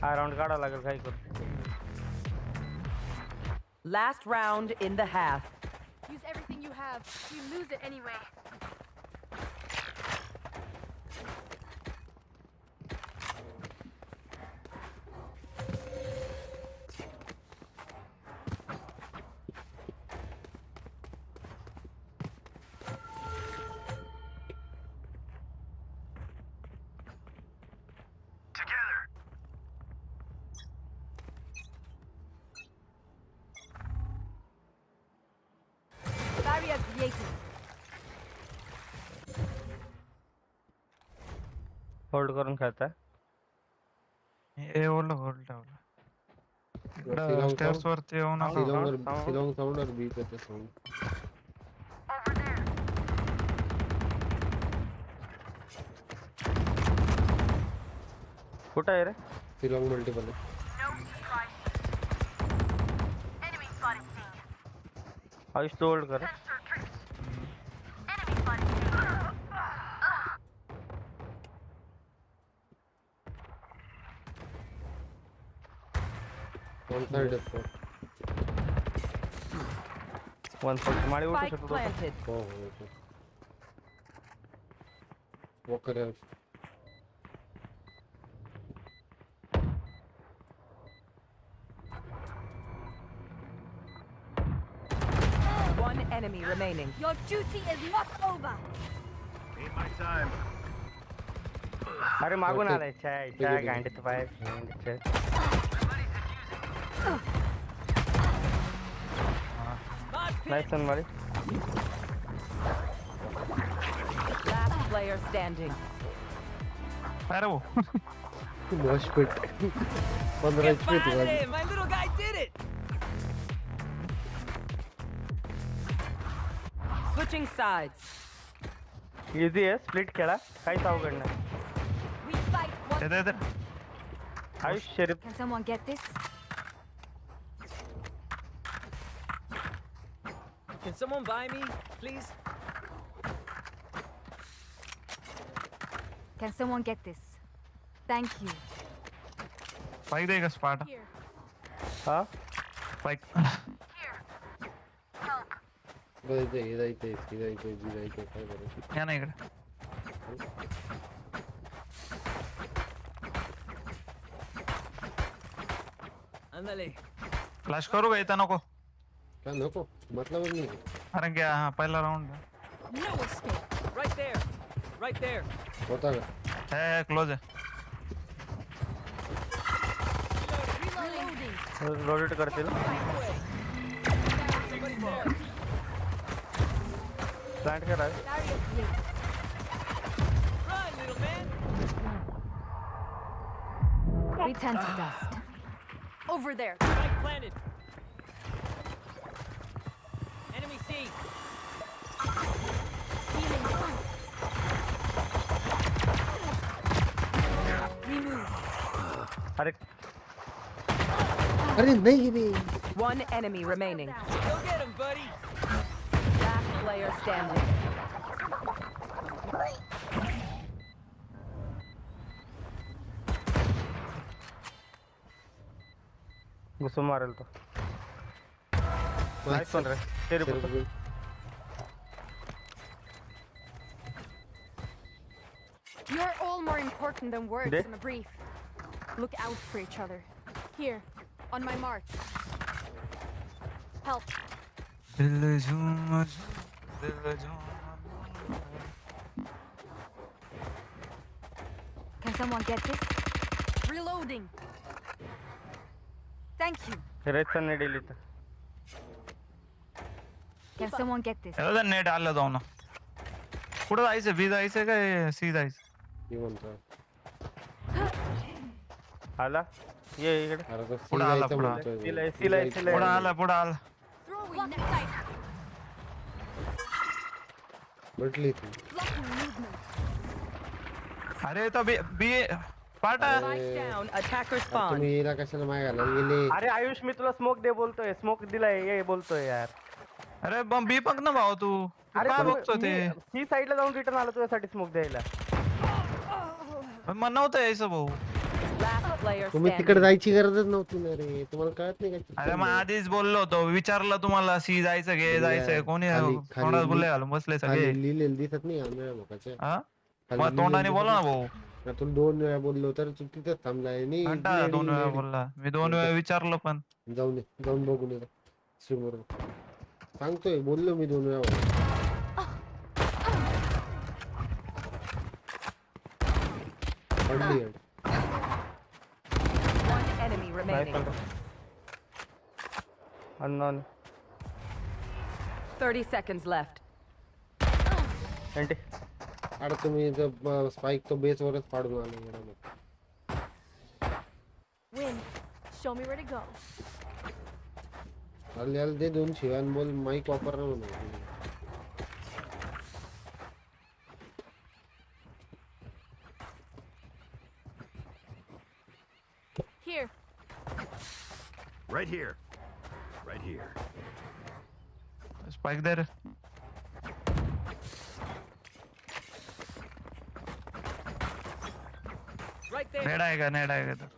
हा राऊंड काढावा लागेल काय करू. Last round in the half. Use everything you have. You lose it anyway. Barrier created. Hold करून खेळताय. हे ओलं होल्ड ठेवलं. इकडं स्टेअर्स वरती येऊ नका. शिलाँग साऊंड और बी पे साऊंड. कुठं आहे रे. शिलाँग मल्टिपल आहे. आयुष तो होल्ड कर. वन साइड आहे. 140 माळी उठू Spike शकतो. planted. हो वॉकर आहे. One enemy remaining. Your duty is not over. Ain't my time. अरे मागून आलाय. छाय गांडीत पाय. नाईस सन माळी. Last player standing. अरे वो मॉश पिट 15 HP ती. My little guy did it. Switching sides. Easy आहे. स्प्लिट खेळा. काहीच अवघड नाही. We fight one. ते आयुष शरीफ. Can someone get this? Can someone buy me, please? Can someone get this? Thank you. Spike देगा स्पार्ट. Here. हा स्पाइक इथे काय करायचं. या ना इकडे. Ándale. फ्लॅश करू का इथं नको. काय नको मतलब नाही. अरे क्या हा पहिला round No escape. Right there. Right there. होता का. है क्लोज आहे. Reloading. रोटेट करतील. प्लांट करा. Barrier created. Run, little man. Return to dust. Over there. Spike planted. Enemy C. Healing. Remove. अरे अरे नहीं रे. One enemy remaining. Go get him, buddy. Last player standing. घुसून मारेल तो. नाईस वन रे. शरीफ होतं. more important than words There? in a brief. Look out for each other. Here, on my mark. Help. दिल झूम दिल झूम Can someone get this? Reloading. Thank you. रेसन ने delete Can someone get this? याला net आलं जाऊ ना पुढे जायचं बी जायचं काय सी जायचं ती म्हणतो आला ये इकडे अरे तो पुढं आला, जायचं पुढं. म्हणतोय मी. सिलाय जायचं. सिलाय पुढे आला Throwing net sight. म्हटली ती Blocking movement. अरे तो बी बी पाटा Spike down. Attacker spawn. तुम्ही येला कशाला माय घालायला गेले अरे आयुष मी तुला स्मोक दे बोलतोय स्मोक दिलाय ये बोलतोय यार अरे बी बघ ना भाऊ तू अरे काय बघतो ते सी साइडला जाऊन रिटर्न आलो तुझ्यासाठी स्मोक द्यायला मग नव्हतं यायचं भाऊ Last player तुम्ही तिकडे standing. जायची गरजच नव्हती ना रे तुम्हाला कळत नाही का अरे मग आधीच बोललो होतो विचारलं तुम्हाला सी जायचं घे जायचंय कोणी खाली तोंडात बोलले घालून बसले सगळे खाली लिहिलेलं दिसत नाही आंधळ्या मुखाच्या हा खाली मग तोंडाने लिहिलेलं बोला ना भाऊ दिसत नाही. तुला 2 वेळा बोललो तर तू तिथंच थांबलाय नाही घंटा लेडी, 2 वेळा लेडी. बोलला मी 2 वेळा विचारलं पण जाऊन बघून ये समोर सांगतोय बोललो मी 2 वेळा पडली आहे. One enemy remaining. Unknown 30 seconds left. Anti अरे तुम्ही स्पाइक तो बेस वरच पाडून आले जरा मग. Win. Show me where to go. अरे याला दे 2 शिवान बोल माईक वापर ना म्हणून Here. Right here. Right here. Spike दे रे Right there. नेड आहे का तर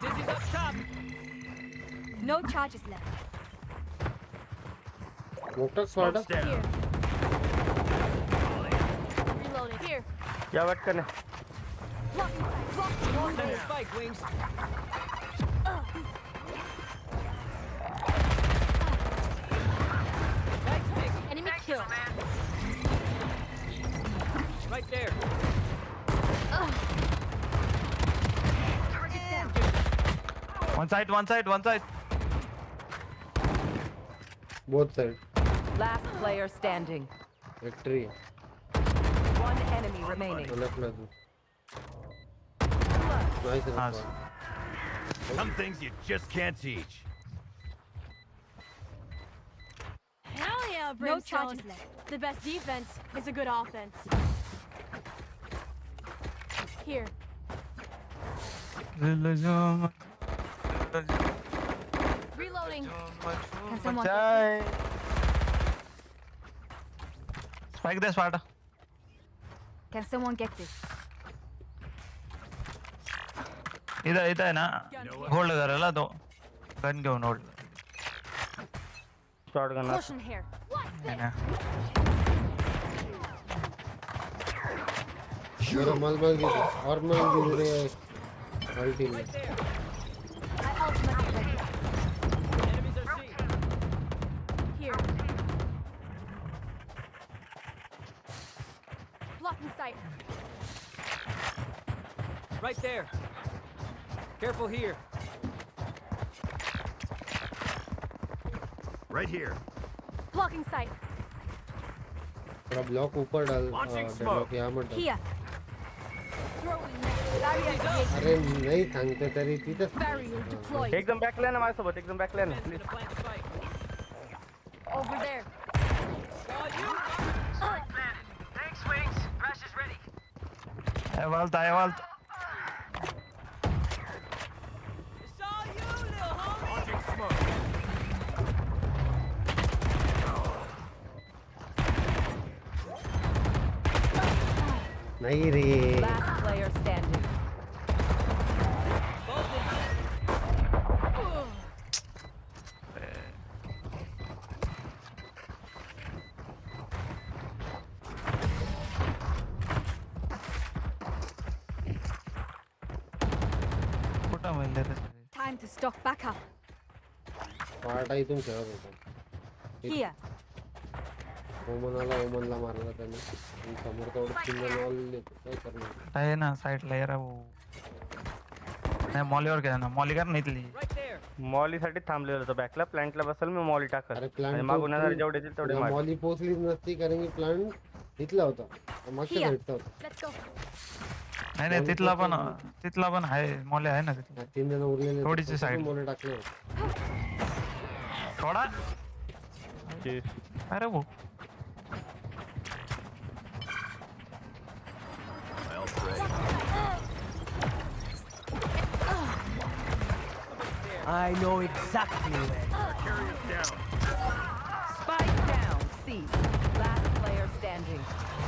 Dizzy's up top. No charges left. मोठा स्वाडा Smoke's down. Reloading. Here. या पटकन Blocking sight. Blocking. Send the spike, Wings. Right stick. Enemy kill. Right there. Target down. One side both side Last player standing. Victory One enemy remaining. लफला तू nice Nice. Some things you just can't teach. Hell yeah, Brimstone. No charges left. The best defense is a good offense. Here. Reloading. Can someone spike they स्पाटा Can someone get this? इथं आहे ना hold करायला तो gun घेऊन hold shot gun Caution here. What's this? मेरा मलमल की और मैं गिर रहे अल्टी में Right there. I ultimate ready. Enemies are C. Here. Blocking sight. Right there. Careful here. Right here. Blocking sight. थोड़ा ब्लॉक ऊपर डाल Launching डेडलॉक यहाँ मत डाल Here. Throwing net. Barrier created. अरे नहीं सांगते तरी तिथंच Barrier deployed. एकदम बॅक लाईन माझ्यासोबत एकदम back line please Gonna plant the spike. Over there. Saw you. Thanks, Wings. Crash is ready. वालता Saw you, little homie. Launching smoke. नहीं रे Last player standing. Both of them. Mobile देते Time to stock back up. पार्टा इथून खेळत होता Here. ओमनला मारला त्याने आणि समोर तेवढं सिंगल वॉल काय करणार आहे ना साईडला यार भाऊ नाही मॉलीवर घ्या ना मॉली कर नाही इथली Right there. मॉलीसाठी थांबलेलं होतं बॅकला प्लांटला बसल मी मॉली टाकल अरे आणि प्लांट मागून येणार जेवढे येतील तेवढे मार. मॉली पोचलीच नसती कारण की प्लांट इथला होता मागच्या Here. साईडचा होता Let's go. नाही नाही तिथला पण आहे मॉली आहे ना तिथला 3 जण उरलेले थोडीशी side. मोले टाकले होते. थोडा Cheers. अरे भाऊ I know exactly where. Spike down. C. Last player standing.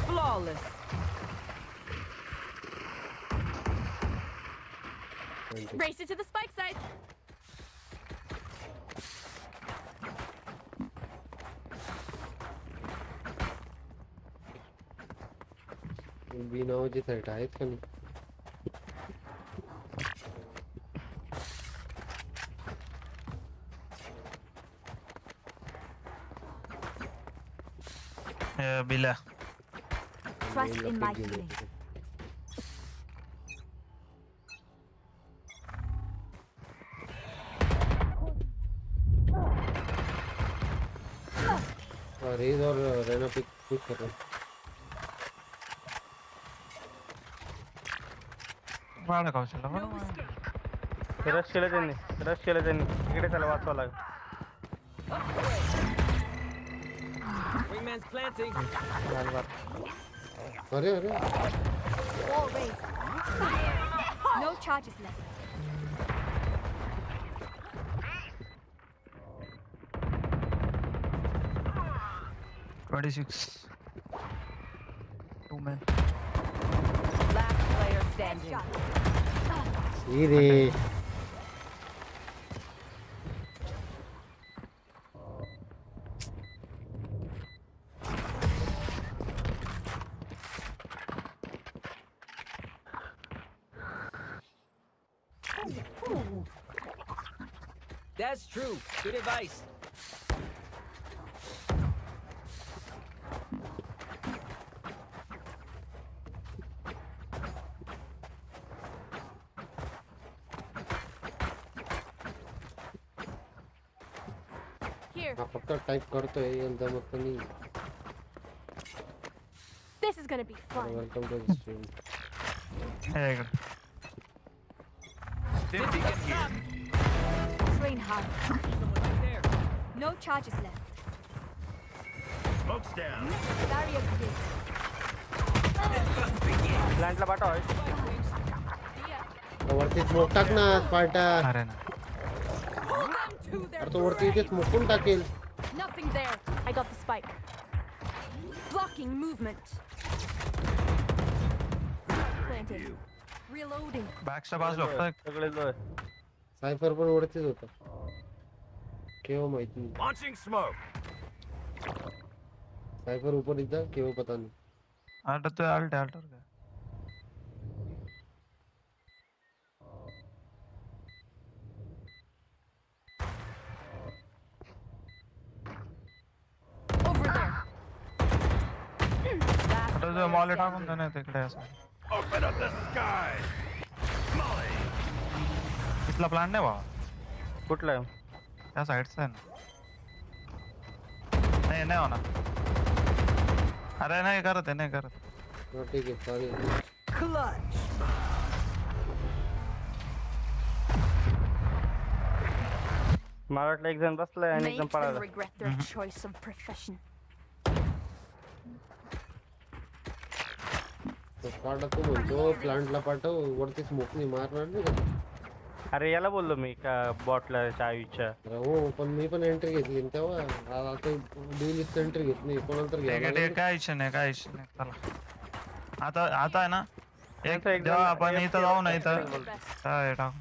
Flawless. Race it to the spike site. B नावाची साईट आहेत का नाही बिला Trust in my healing. Raze और रेना पिक पुश कर रहे हैं वाढ कौशल्य रश केलं त्यांनी इकडे त्याला वाचवा लागेल. Wingman's planting. अरे अरे Wall raised. No charges left. Two men. Last player standing. ये रे That's true. Good advice. Here. हा फक्त टाइप करतोय यंदा मग त्यांनी This is gonna be fun. Welcome to the stream Train hard. Someone right there. No charges left. Smoke's down. Barrier clear. प्लांटला पाठव. See ya. वरती smoke टाक ना पार्टा अरे ना Hold them to their अरे तो वरती इथे स्मोकून टाकेल Nothing there. I got the spike. Blocking movement. Planted. Reloading. बॅकच्या बाजूला फक्त सगळे लोय. सायफर पण वरतीच होता केव्हा माहित नाही Launching smoke. सायफर ऊपर इधर केव्हा पता नहीं alt alt Over there. Last आता player मॉल standing. टाकून दे ना तिकडे असं Open up the skies. Molly. इथला प्लान नाही भावा कुठला आहे? त्या साईडचा आहे ना नाही होणार अरे नाही करत हाँ ठीक है सॉरी Clutch. मला वाटलं एक जण बसलाय आणि Make एकदम them पळाला. regret their choice of profession. तो पार्टा तू म्हणतो प्लांटला पाठव वरती स्मोक नाही मारणार नाही का अरे याला बोललो मी का बॉटला चावीच्या. अरे हो पण मी पण एंट्री घेतली आणि तेव्हा आता डेलीच एंट्री घेतली कोणाला तर घ्यायला लागेल. काय इच्छा नाही चला आता आहे ना एक एक जेव्हा जण- आपण एक- इथं जाऊ ना एक- इथं Your best. काय टाकू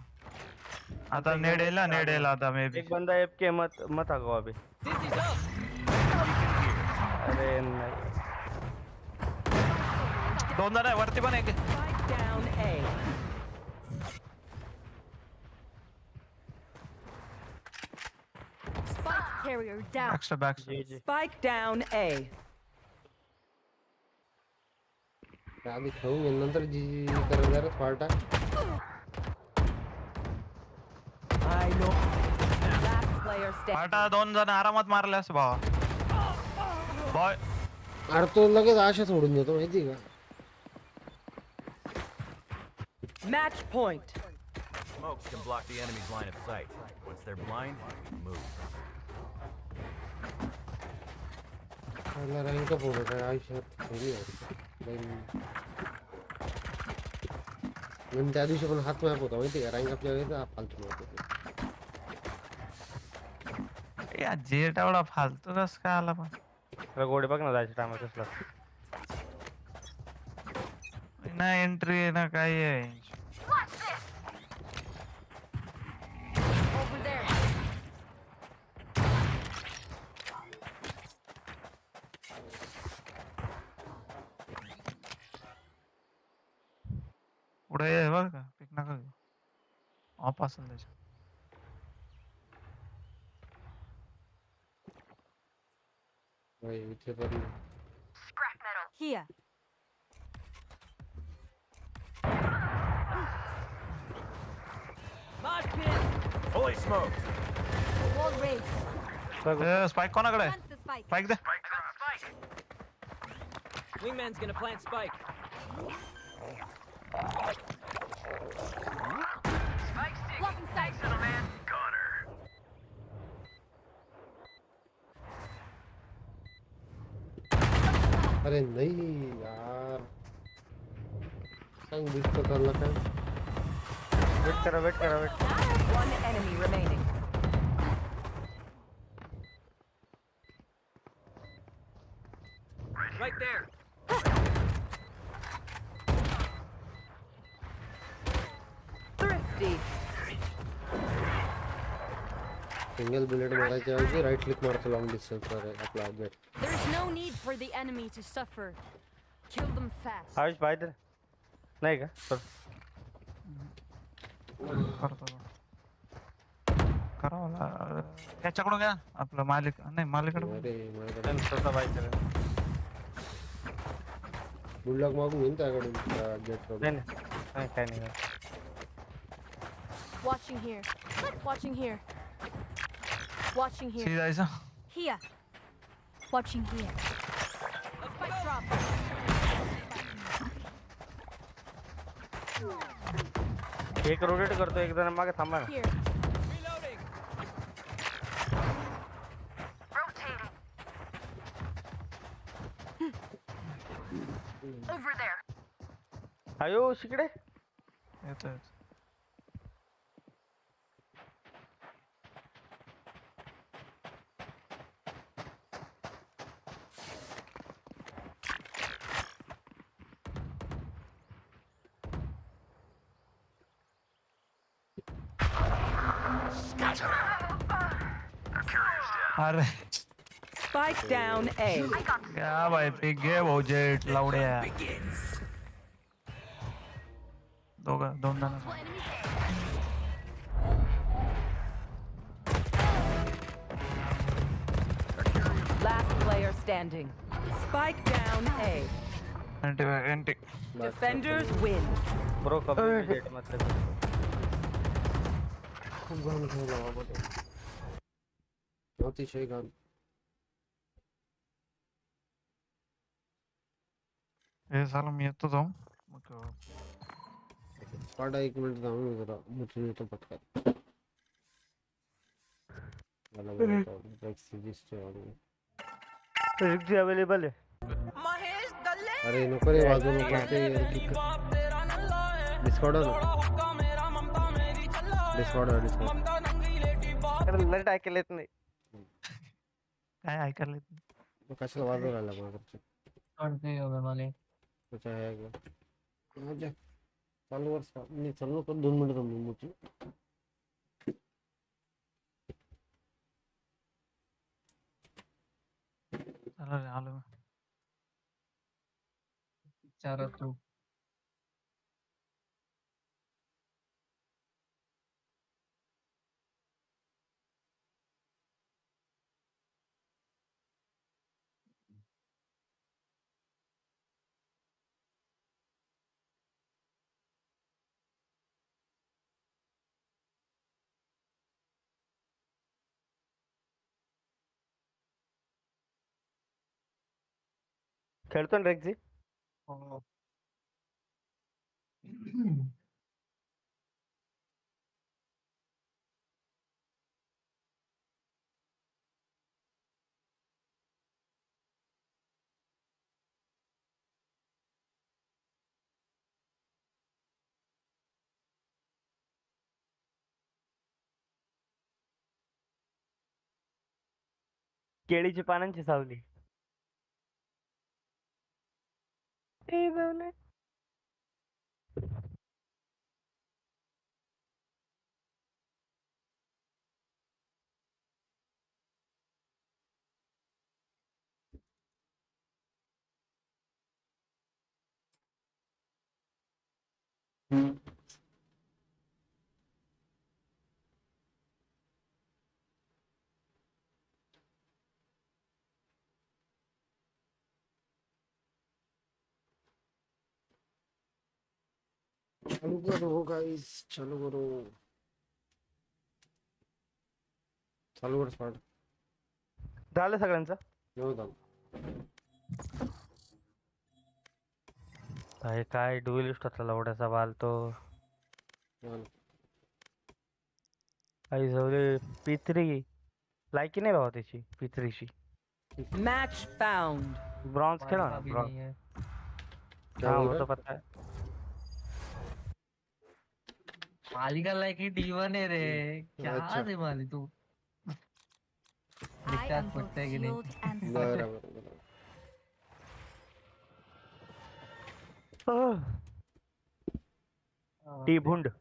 आता नेडेल आता मे बी एक बंदा एफके मत आगो अभी. Dizzy's up. अरे नाही. दोन जण आहे वरती पण एक Spike down A. Carrier down. back. Ji ji Spike down A. आधी खाऊन घे नंतर जी करायला जरा फाटा I know. Last player standing. पाटा 2 जण आरामात मारले असं भावा. बॉय अरे तो लगेच आशा सोडून देतो माहिती का Match point. Smokes can block the enemy's line of sight. Once they're blind, move. त्याला रँक अप होतं काय आयुष्यात नाही पण त्या दिवशी पण हात मॅप होता माहिती का रँक अपच्या वेळेस फालतू मॅप होता या जेट एवढा फालतू कस काय आला पण तर गोडे बघ ना जायचं टाइम कसला ना एंट्री ना काही आहे. Over there. पुढे आहे बरं का पिक नका घेऊ ऑफ असेल त्याच्या भाई इथे पण Here. Mosh pit. Fully smoked. Wall raised. Spike कोणाकडे आहे Plant the spike. Spike they Wingman's gonna plant spike. Blocking sight. अरे नाही यार सांग दिसतं त्याला काय वेट करा wait One enemy remaining. Right there. Thrifty. Single bullet मारायच्या ऐवजी राईट क्लिक मारतो लॉंग डिस्टन्स वर आपला object There is no need for the enemy to suffer. Kill them fast. Ayush बाहेर नाही का सर करतो करावं त्याच्याकडून घ्या आपलं मालिक नाही मालिकडे अरे माझ्याकडे स्वतः बाहेर बुलडॉग मागून घेईन त्याकडून ऑब्जेक्ट नाही काय नाही Watching here. Watching here. Watching here. जायचं Here. Watching here. Spike drop. एक रोटेट करतो एक जण मागे थांबा ना Here. Reloading. Over there. आयो शिकडे येतोय अरे Spike down A. क्या भाई पिक घे भाऊ जेट लावड्या दोन जण Last player standing. Spike down A. Anti Defenders win. Bro कभी डेट मतलब खूप घाण ठेवला बाबा तो अतिशय घाण हे झालं मी येतो जाऊ मग पाडा 1 मिनिट थांबून जरा मुचून येतो पटकन मला बघतो एक सीरीज रिक्जी अवेलेबल है अरे नको रे वाजू नको ते डिस्कॉर्ड लट ऐकले नाही काय ऐकायला येत नाही. कशाला वाजू राहिला माझं करते होगा मालिक कुठे आहे का जा चालू वर मी चालू कर 2 मिनिट थांबून मुचू चला रे आलो मी. चारा तू खेळतो ना रेक्झी. हो. केळीची पानांची सावली. ए जाऊले. चालू करो गाइस, चालू करो. चालू कर स्टार्ट. झालं सगळ्यांचं. हो दाम. काय डुएलिस्ट होता लवड्याचा बाल तो. आई जाऊले P3 लायकी नाही बाबा त्याची P3ची. Match found. ब्रॉन्झ खेळा मालिका ना भी ब्रॉन्झ. नहीं है. क्या हाँ बोल वो रहा तो है? पता है. मालिका लाइक ही D1 है रे. क्या अच्छा. रे माली तू. I दिखता am both पड़ता है कि नहीं. healed and बराबर. टी भुंड.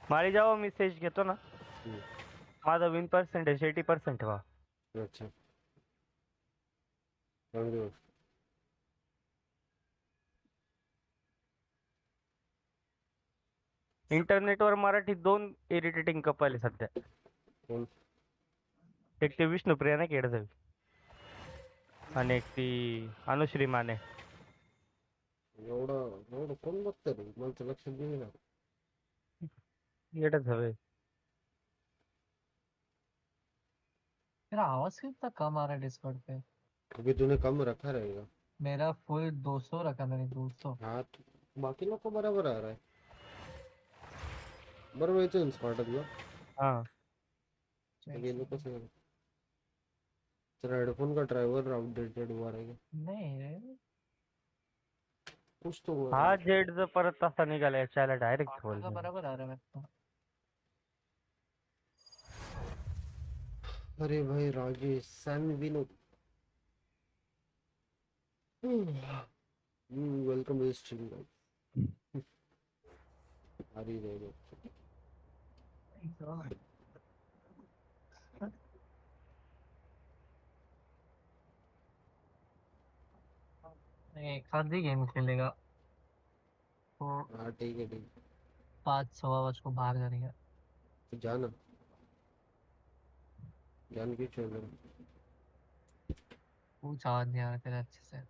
मारी जाओ मी सेज घेतो ना. माझा विन पर्सेंटेज 80% वा. अच्छा. चांगली गोष्ट. इंटरनेटवर मराठी 2 इरिटेटिंग कपल आहे सध्या. कोण? एक ते विष्णुप्रिया नाही केडझवी आणि एक ती अनुश्री माने. एवढं कोण बघतं रे? मला तर लक्षात नाही ना. येडच हवे. तेरा आवाज कितना कम आ रहा है डिस्कॉर्ड पे. अभी तूने कम रखा रहेगा. मेरा फुल 200 रखा मैंने 200. हाँ बाकी लोग को बराबर आ रहा है. बरोबर येतो ना स्पॉटात ना. हाँ ये लोग कसं आहे? तेरा हेडफोन का ड्राइवर आउटडेटेड हुआ रहेगा. नहीं रे. कुछ तो हुआ हा रहेगा. जेड जर परत तसा निघाला याच्याला डायरेक्ट आपका बोल. का बराबर आ रहा है मेरे को. अरे भाई Rajesh Sam Vinod. Welcome to stream guys. आ रही रहेगा. नहीं एक साथ ही गेम खेलेगा तो हाँ ठीक है. 5-5 को बाहर करेंगे. तो जाना. जान क्यों छोड़ रहा है? कुछ आवाज नहीं आ रहा तेरा अच्छे से.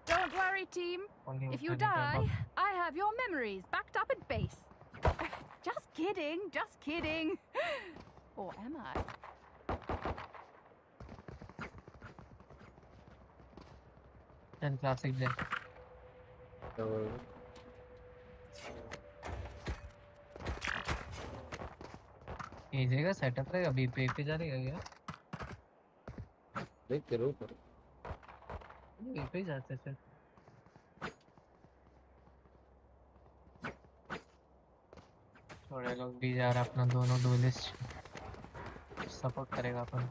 Don't worry, team. If you die, I have your memories backed up at base. Just kidding, just kidding. Or am I? Then classic day. एजे का सेटअप रहेगा अभी पे जा रहेगा क्या देख तेरे ऊपर पे जाते फिर थोड़े लोग भी जा रहे अपना दोनों डुएलिस्ट सपोर्ट करेगा अपन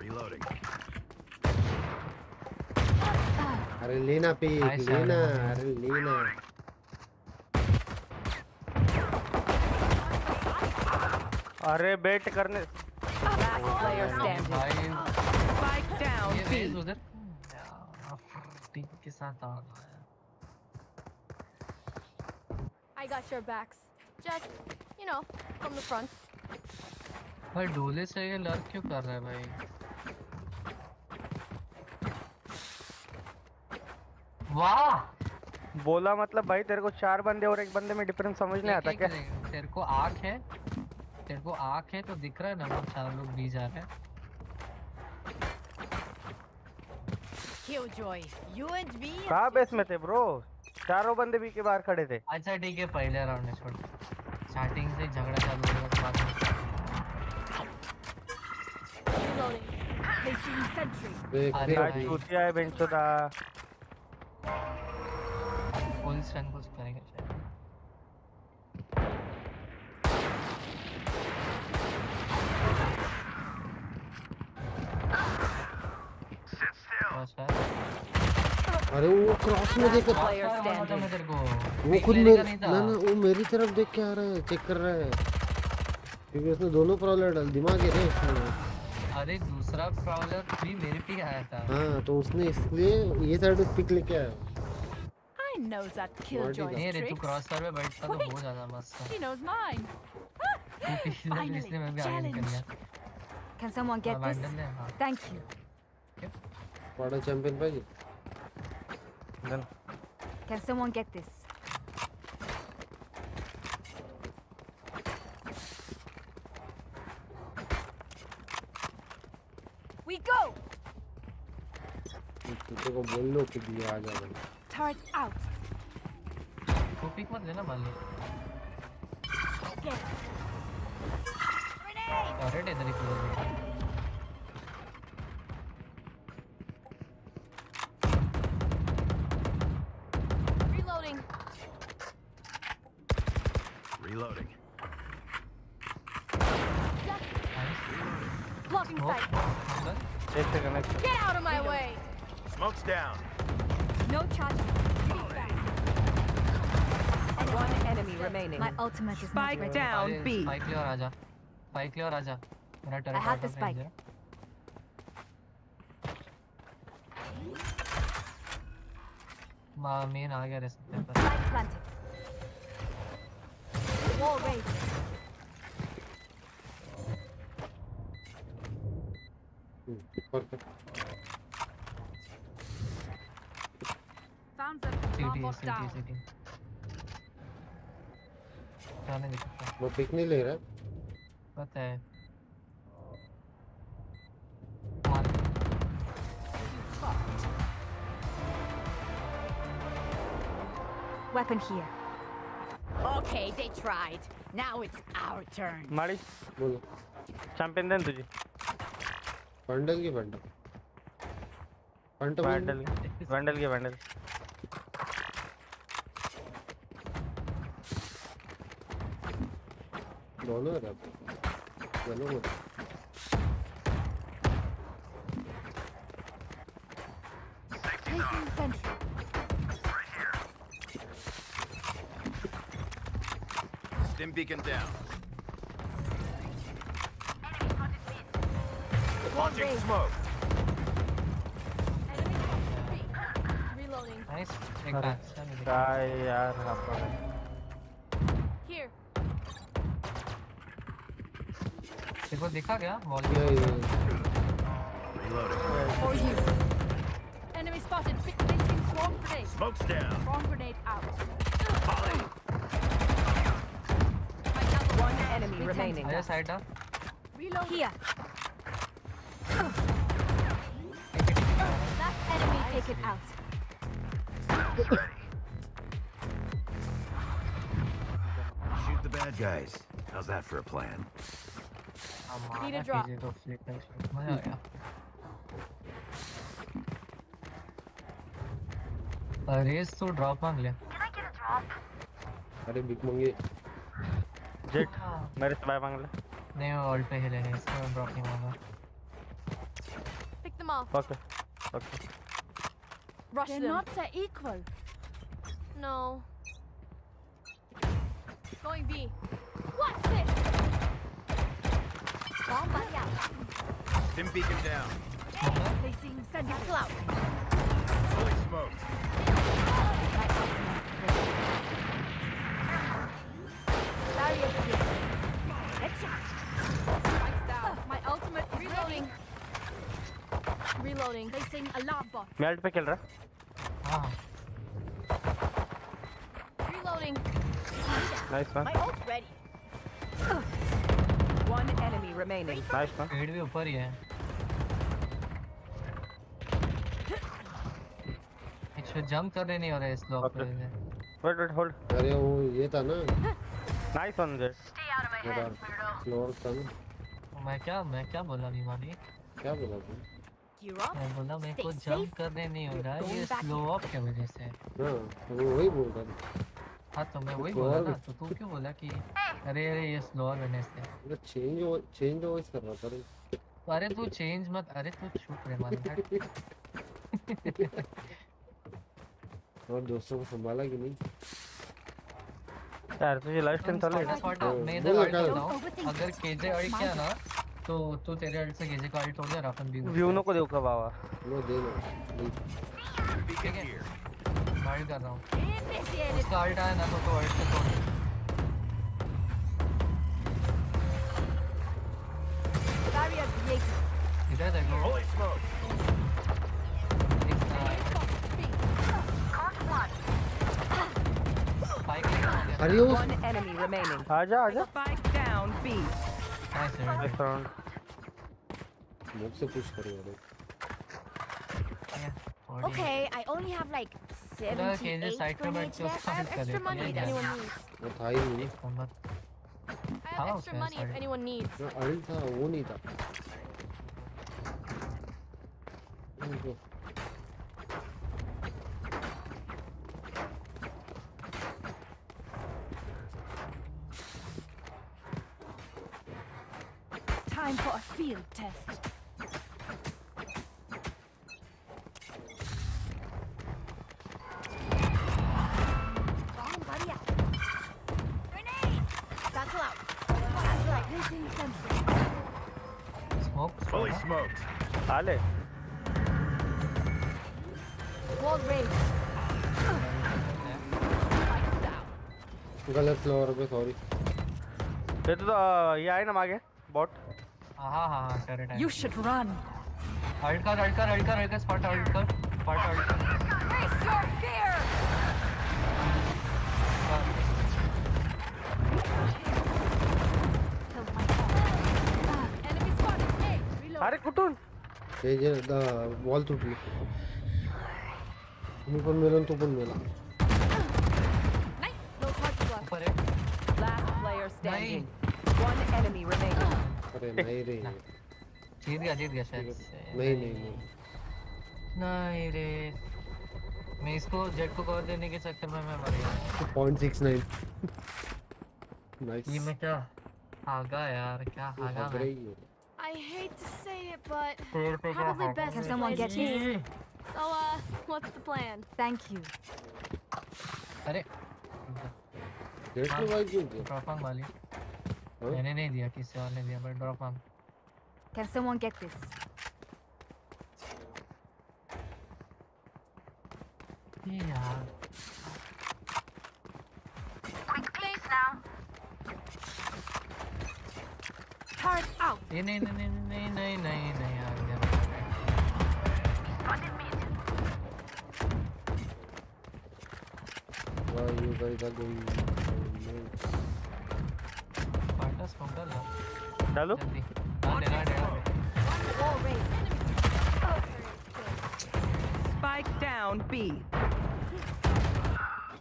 Reloading. अरे लेना पे लेना अरे लेना अरे बेट करने Last player standing. Spike down B. उधर टीम के साथ आ I got your backs. Just, you know, from the front. भाई डोले से ये लर्क क्यों कर रहा है भाई वाह बोला मतलब भाई तेरे को 4 बंदे और एक बंदे में डिफरेंस समझ नहीं आता क्या तेरे को आँख है तो दिख रहा है ना वो 4 लोग भी जा रहे हैं Killjoy, you and me. कहाँ बेस में थे ब्रो चारों बंदे भी के बाहर खड़े थे अच्छा ठीक है पहले राउंड में छोड़ स्टार्टिंग से झगड़ा चालू होगा बाद में Reloading. Placing sentry. देख अरे देख भाई। चूतिया है बेंचोदा फुल स्ट्रेंथ कुछ करेंगे शायद बस है अरे वो क्रॉस में देख Player standing. मैं तेरे को वो खुद मेरे मेरे का नहीं था। ना ना वो मेरी तरफ देख के आ रहा है चेक कर रहा है क्योंकि उसने दोनों प्रॉब्लम डाल दिमाग है रे उसमें अरे दूसरा प्रॉब्लम भी मेरे पे आया था हाँ तो उसने इसलिए ये साइड पिक लेके आया I know that Killjoy's नहीं रे तू tricks. क्रॉस कर में बैठता तो बहुत ज्यादा मस्त था He knows mine. तू पिछले इसलिए मैं भी आगे निकल गया Can someone get this? Abandon है हाँ Thank you. बड़ा चैंपियन पाहिजे Can someone get this? We go. तुझे को बोल लो कि दिया आ जा भाई Turret out. तू पिक मत लेना मान ली Get. ऑलरेडी इधर ही क्लोज है Reloading. Reloading. Blocking sight. एक second Get out of my way. Smoke's down. No charges. One enemy remaining. My ultimate is not Spike ready. down B. Spike ले और आजा स्पाइक ले और आजा मेरा turret I had the spike. मेन आ गया रे सकते पर Spike planted. Wall raised. Perfect Found them. Alarm सीटी bot down. सीटी जाने दे सकता वो पिक नहीं ले रहा पता है मार Weapon here. Okay, they tried. Now it's our turn. माड़ी बोलो चैंपियन देन तुझे बंडल की बंडल वैंडल वैंडल के वैंडल दोनों है दोनों मत Placing sentry. Stim beacon down. Wall Launching raised. smoke. Reloading. Nice एक अरे बैक क्या यार अपन Here. देखो दिखा क्या वॉल ये Reloading. For you. Enemy spotted. Placing swarm grenade. Smoke's down. Swarm grenade out. Volley. One enemy remaining. आजा side आ Reload. Here. Last enemy out. Shoot the bad guys. How's that for a plan? Need a drop. कीजिए तो flicker shot मजा आ गया race तो drop मांग ले अरे बिग मंगे जेट मेरे से बाय मांग ले नहीं वो ऑल्ट पे खेलेंगे इसको ड्रॉप नहीं मांगा Pick them off. Okay okay Rush They're them. not equal. No. Going B. What's this? Bomb buddy out. Dim beacon down. Placing sensor. Cloud. Fully smoked. Barrier here. Headshot. Spikes down. My ultimate Reloading. Reloading. Placing alarm bot. मैं alt पे खेल रहा हाँ Reloading. Nice one My ult's ready. One enemy remaining. Nice one पेड़ भी ऊपर ही है एक जंप करने नहीं हो रहा है इस लॉक पे वेट होल्ड अरे वो ये था ना नाइस वन जेट मेरा फ्लोर था ना मैं क्या बोला बीमारी क्या बोला तू Gear up. मैं बोला मेरे को Stay जंप safe. करने नहीं हो रहा Going ये back. स्लो अप की वजह से हाँ तो वो वही बोल रहा था हाँ तो मैं वही तो बोला और ना तो तू क्यों बोला कि अरे ये स्लो होने से मतलब चेंज वॉइस कर रहा था रे अरे तू चेंज मत अरे तू चुप रहे मान और दोस्तों को संभाला कि नहीं यार तुझे लाइफ टाइम चल रहा मैं इधर अल्ट करता हूँ अगर केजे अल्ट किया ना तो तू तेरे अल्ट से केजे का अल्ट तोड़ दे और अपन भी व्यूनो को देखो कब आवा लो दे लो Beacon here. अल्ट कर रहा हूँ Initiated. उसका अल्ट आया ना तो अल्ट से तोड़ दे Barrier created. इधर देखो Fully smoked. स्पाइक अरे वो One enemy remaining. आजा आजा Spike down B. Nice round मुझ से पूछ करो यार Okay, I only have like 78 side पे बैठ grenades के left. I have उसका extra कर money if देते हैं। anyone needs. वो था ही नहीं नंबर I हाँ, have extra okay, money if sorry. anyone needs. ना अल्ट था वो नहीं था उनको Time for a field test. Bomb buddy out. Grenade! Satchel out. Satchel out. Placing sensor. Smoke Fully smoked. आले Wall raised. Spikes down. गलत floor पे sorry ये तो ये आए ना मागे बॉट हाँ करेक्ट है You should run. अल्ट कर स्पॉट अल्ट कर Face your fear! Enemy spotted. Hey, reload. अरे कुठून हे जे वॉल तुटली मी पण मेलो तू पण मेला Nice. No target left. ऊपर है Last player standing. One enemy remaining. अरे नहीं रे जीत गया शायद नहीं नहीं रे मैं इसको जेट को कवर देने के चक्कर में मैं मर गया 0.69 नाइस ये मैं क्या हागा यार क्या हागा भाग मैं रही है I hate to say it, but पेड़ पे क्या probably हागा best Can to someone play get this. this? So, what's the plan? Thank you. अरे डेट में भाई क्यों किया ड्रॉप मांग वाली हाँ? मैंने नहीं दिया किसी और ने दिया बट ड्रॉप मांग Can someone get this? ये यार Thanks now. Turret out. ये नहीं यार Why you guys are going पार्टा स्मोक डाल डालो जल्दी डाल Wall raised. Spike down B.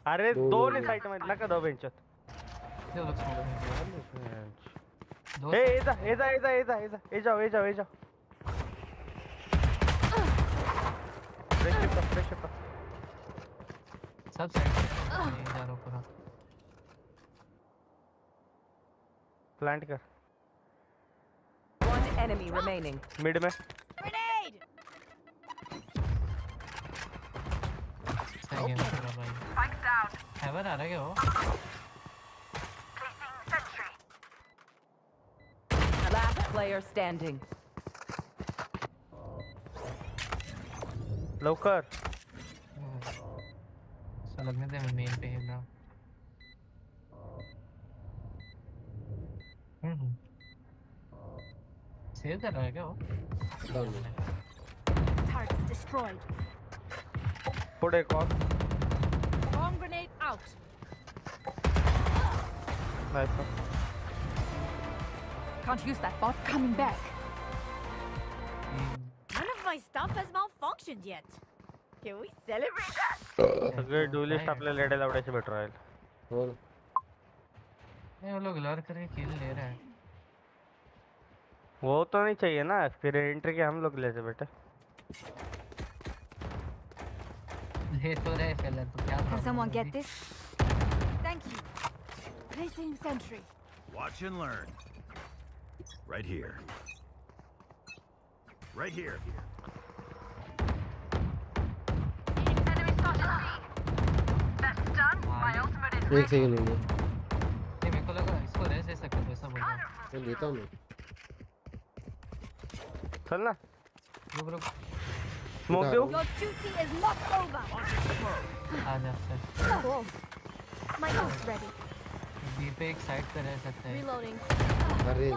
अरे दोन साईड मध्ये नका दो बेंचत ये लोग स्मोक दो ए ए जाओ फ्रेश अप सब साइड नहीं जा रहा पूरा प्लांट कर One enemy remaining. मिड में Grenade! सही है पूरा भाई हैवर आ रहा है क्या वो Last player standing. लवकर सो लगने दे मैं मेन पे खेल रहा हूँ सेव कर रहा है क्या वो Target destroyed. पुट एक और Bomb grenade out. Nice Can't use that bot. Coming back. None of my stuff has malfunctioned yet. Can we celebrate that? सगळे डुएलिस्ट आपल्याला लेडे लावण्याचे बेटर राहील हो नहीं वो लोग लड़ करके किल ले रहा है वो तो नहीं चाहिए ना फिर एंट्री के हम लोग लेते बेटे ले तो रहे पहले तो क्या Can problem someone होगी? get this? Thank you. Placing sentry. Watch and learn. Right here. Right here. एक सेकंड रुको नहीं मेरे को लगा इसको रेस दे सकते हो ऐसा बोल रहा हूँ मैं देता हूँ मैं चल ना रुक रुक स्मोक दो Your duty is not over. आ जा sir Cool. My ult's ready. B पे एक साइड पे रह सकता है Reloading. अरे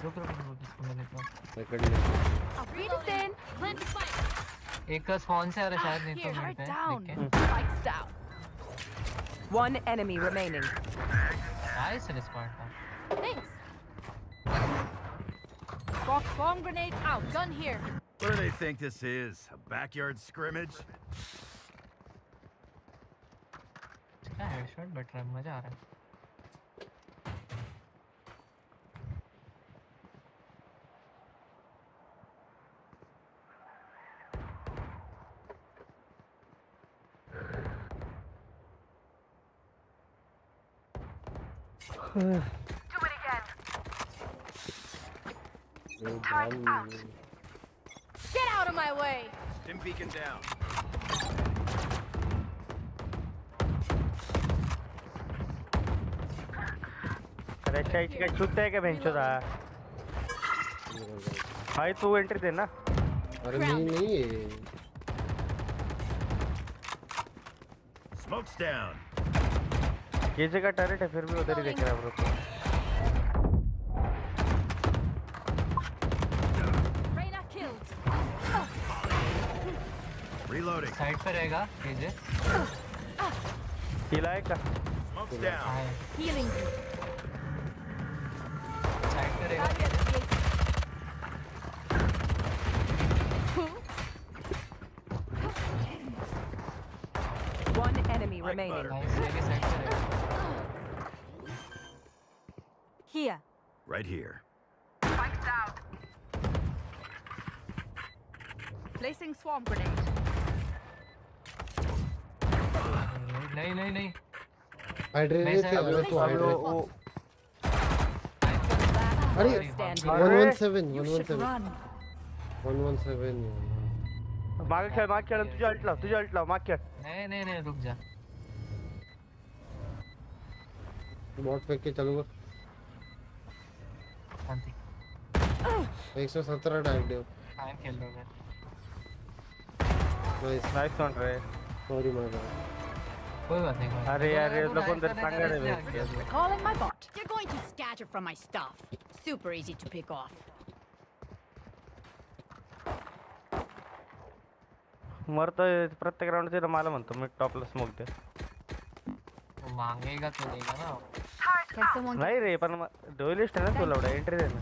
रुक रुक रुक इसको मैंने तो मैं कर लिया I'll read us in. Plant the spike. एक का स्पॉन से आ रहा शायद नहीं Here, तो hurt मिलते down. हैं देख Spike's down. One enemy remaining. के नाइस रिस्पॉन्स था Thanks. Bomb grenade out. Gun here. What do they think this is? A backyard scrimmage? इसका हेडशॉट बेटर है मजा आ रहा है Get out of my way. Stim beacon down. अरे चाइच का छूटता है क्या बेंचोदा भाई तू एंट्री दे ना अरे नहीं है Smoke's down. ये जगह टर्रेट है फिर भी उधर ही देख रहा है bro Reyna killed. Reloading. Side पे रहेगा केजे हिला है का Smoke's down. हां Healing you. साइड पे रहेगा Target at the gate. One enemy Like remaining. butter. Nice ये भी साइड पे रहेगा Here. Right here. Placing swarm grenade. नहीं नहीं नहीं हाइड्रेट मैं थे शायद अरे तो हाइड्रेट वो अरे Player standing. 117 You should 117 run. 117 मागे खेळ तुझे अल्ट लाव मागे खेळ नहीं नहीं नहीं रुक जा बॉट फेंक के चलूंगा शांति 117 डाइव दे टाइम खेल रहा है नाइस नाइस वन रे सॉरी माय बॅड कोई बात नहीं कोई अरे यार ये लोग अंदर सांगा रे Calling my bot. You're going to scatter from my stuff. Super easy to pick off. मरतोय प्रत्येक राउंड मध्ये मला म्हणतो मी टॉपला स्मोक दे वो मांगेगा तो देगा ना Can someone नाही रे पण डुएलिस्ट आहे ना तुला एवढा एंट्री दे ना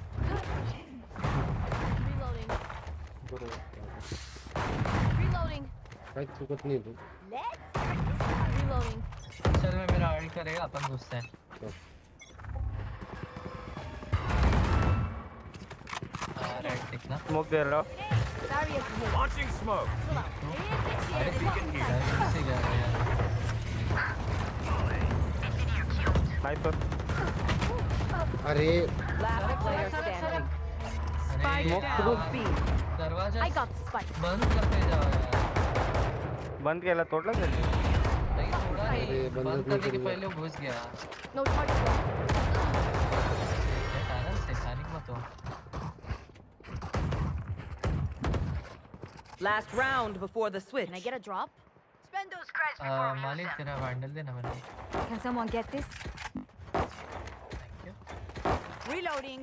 reloading? Reloading. काय चुकत नहीं तू Reloading. चल मैं मेरा आर्ट करेगा अपन घुसते हैं राइट दिखना स्मोक दे रहा हूँ Barrier created. Launching smoke. अरे से जा रहा है यार नाइस वन अरे Last player standing. अरे Down B. दरवाजा I got the spike. बंद करते जाओ यार बंद केला तोडला त्यांनी नहीं थोड़ा अरे, नहीं बंद बंद नहीं करने के करूँगा। पहले वो घुस गया No target left. कारण से पैनिक मत हो Last round before the switch. Can I get a drop? मालिक तेरा वैंडल देना मैंने Can someone get this? Thank you Reloading.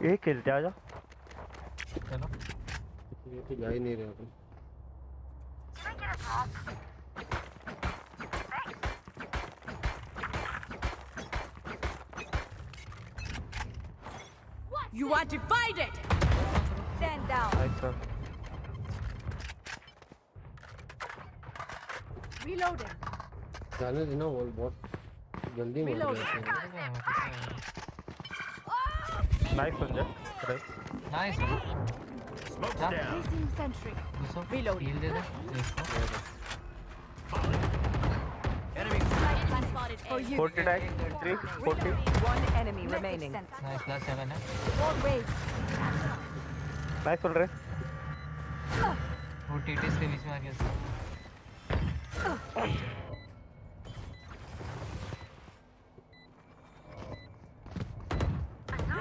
ये खेलते आजा चलो ये तो जा ही नहीं रहे अपन You are divided. Stand down. Nice one Reloading. जाने देना वॉल बहुत जल्दी मार Reload. जाते हैं nice one just right nice Smoke's Yeah. down. Placing sentry. घुसो Reload. हील दे दे देखो Enemy Spike plant spotted. For you. 40 die 3 40 One enemy Message remaining. sent. Nice plus 7 है Wall raised. नाइस वन रे वो TTS के बीच में आ गया उसका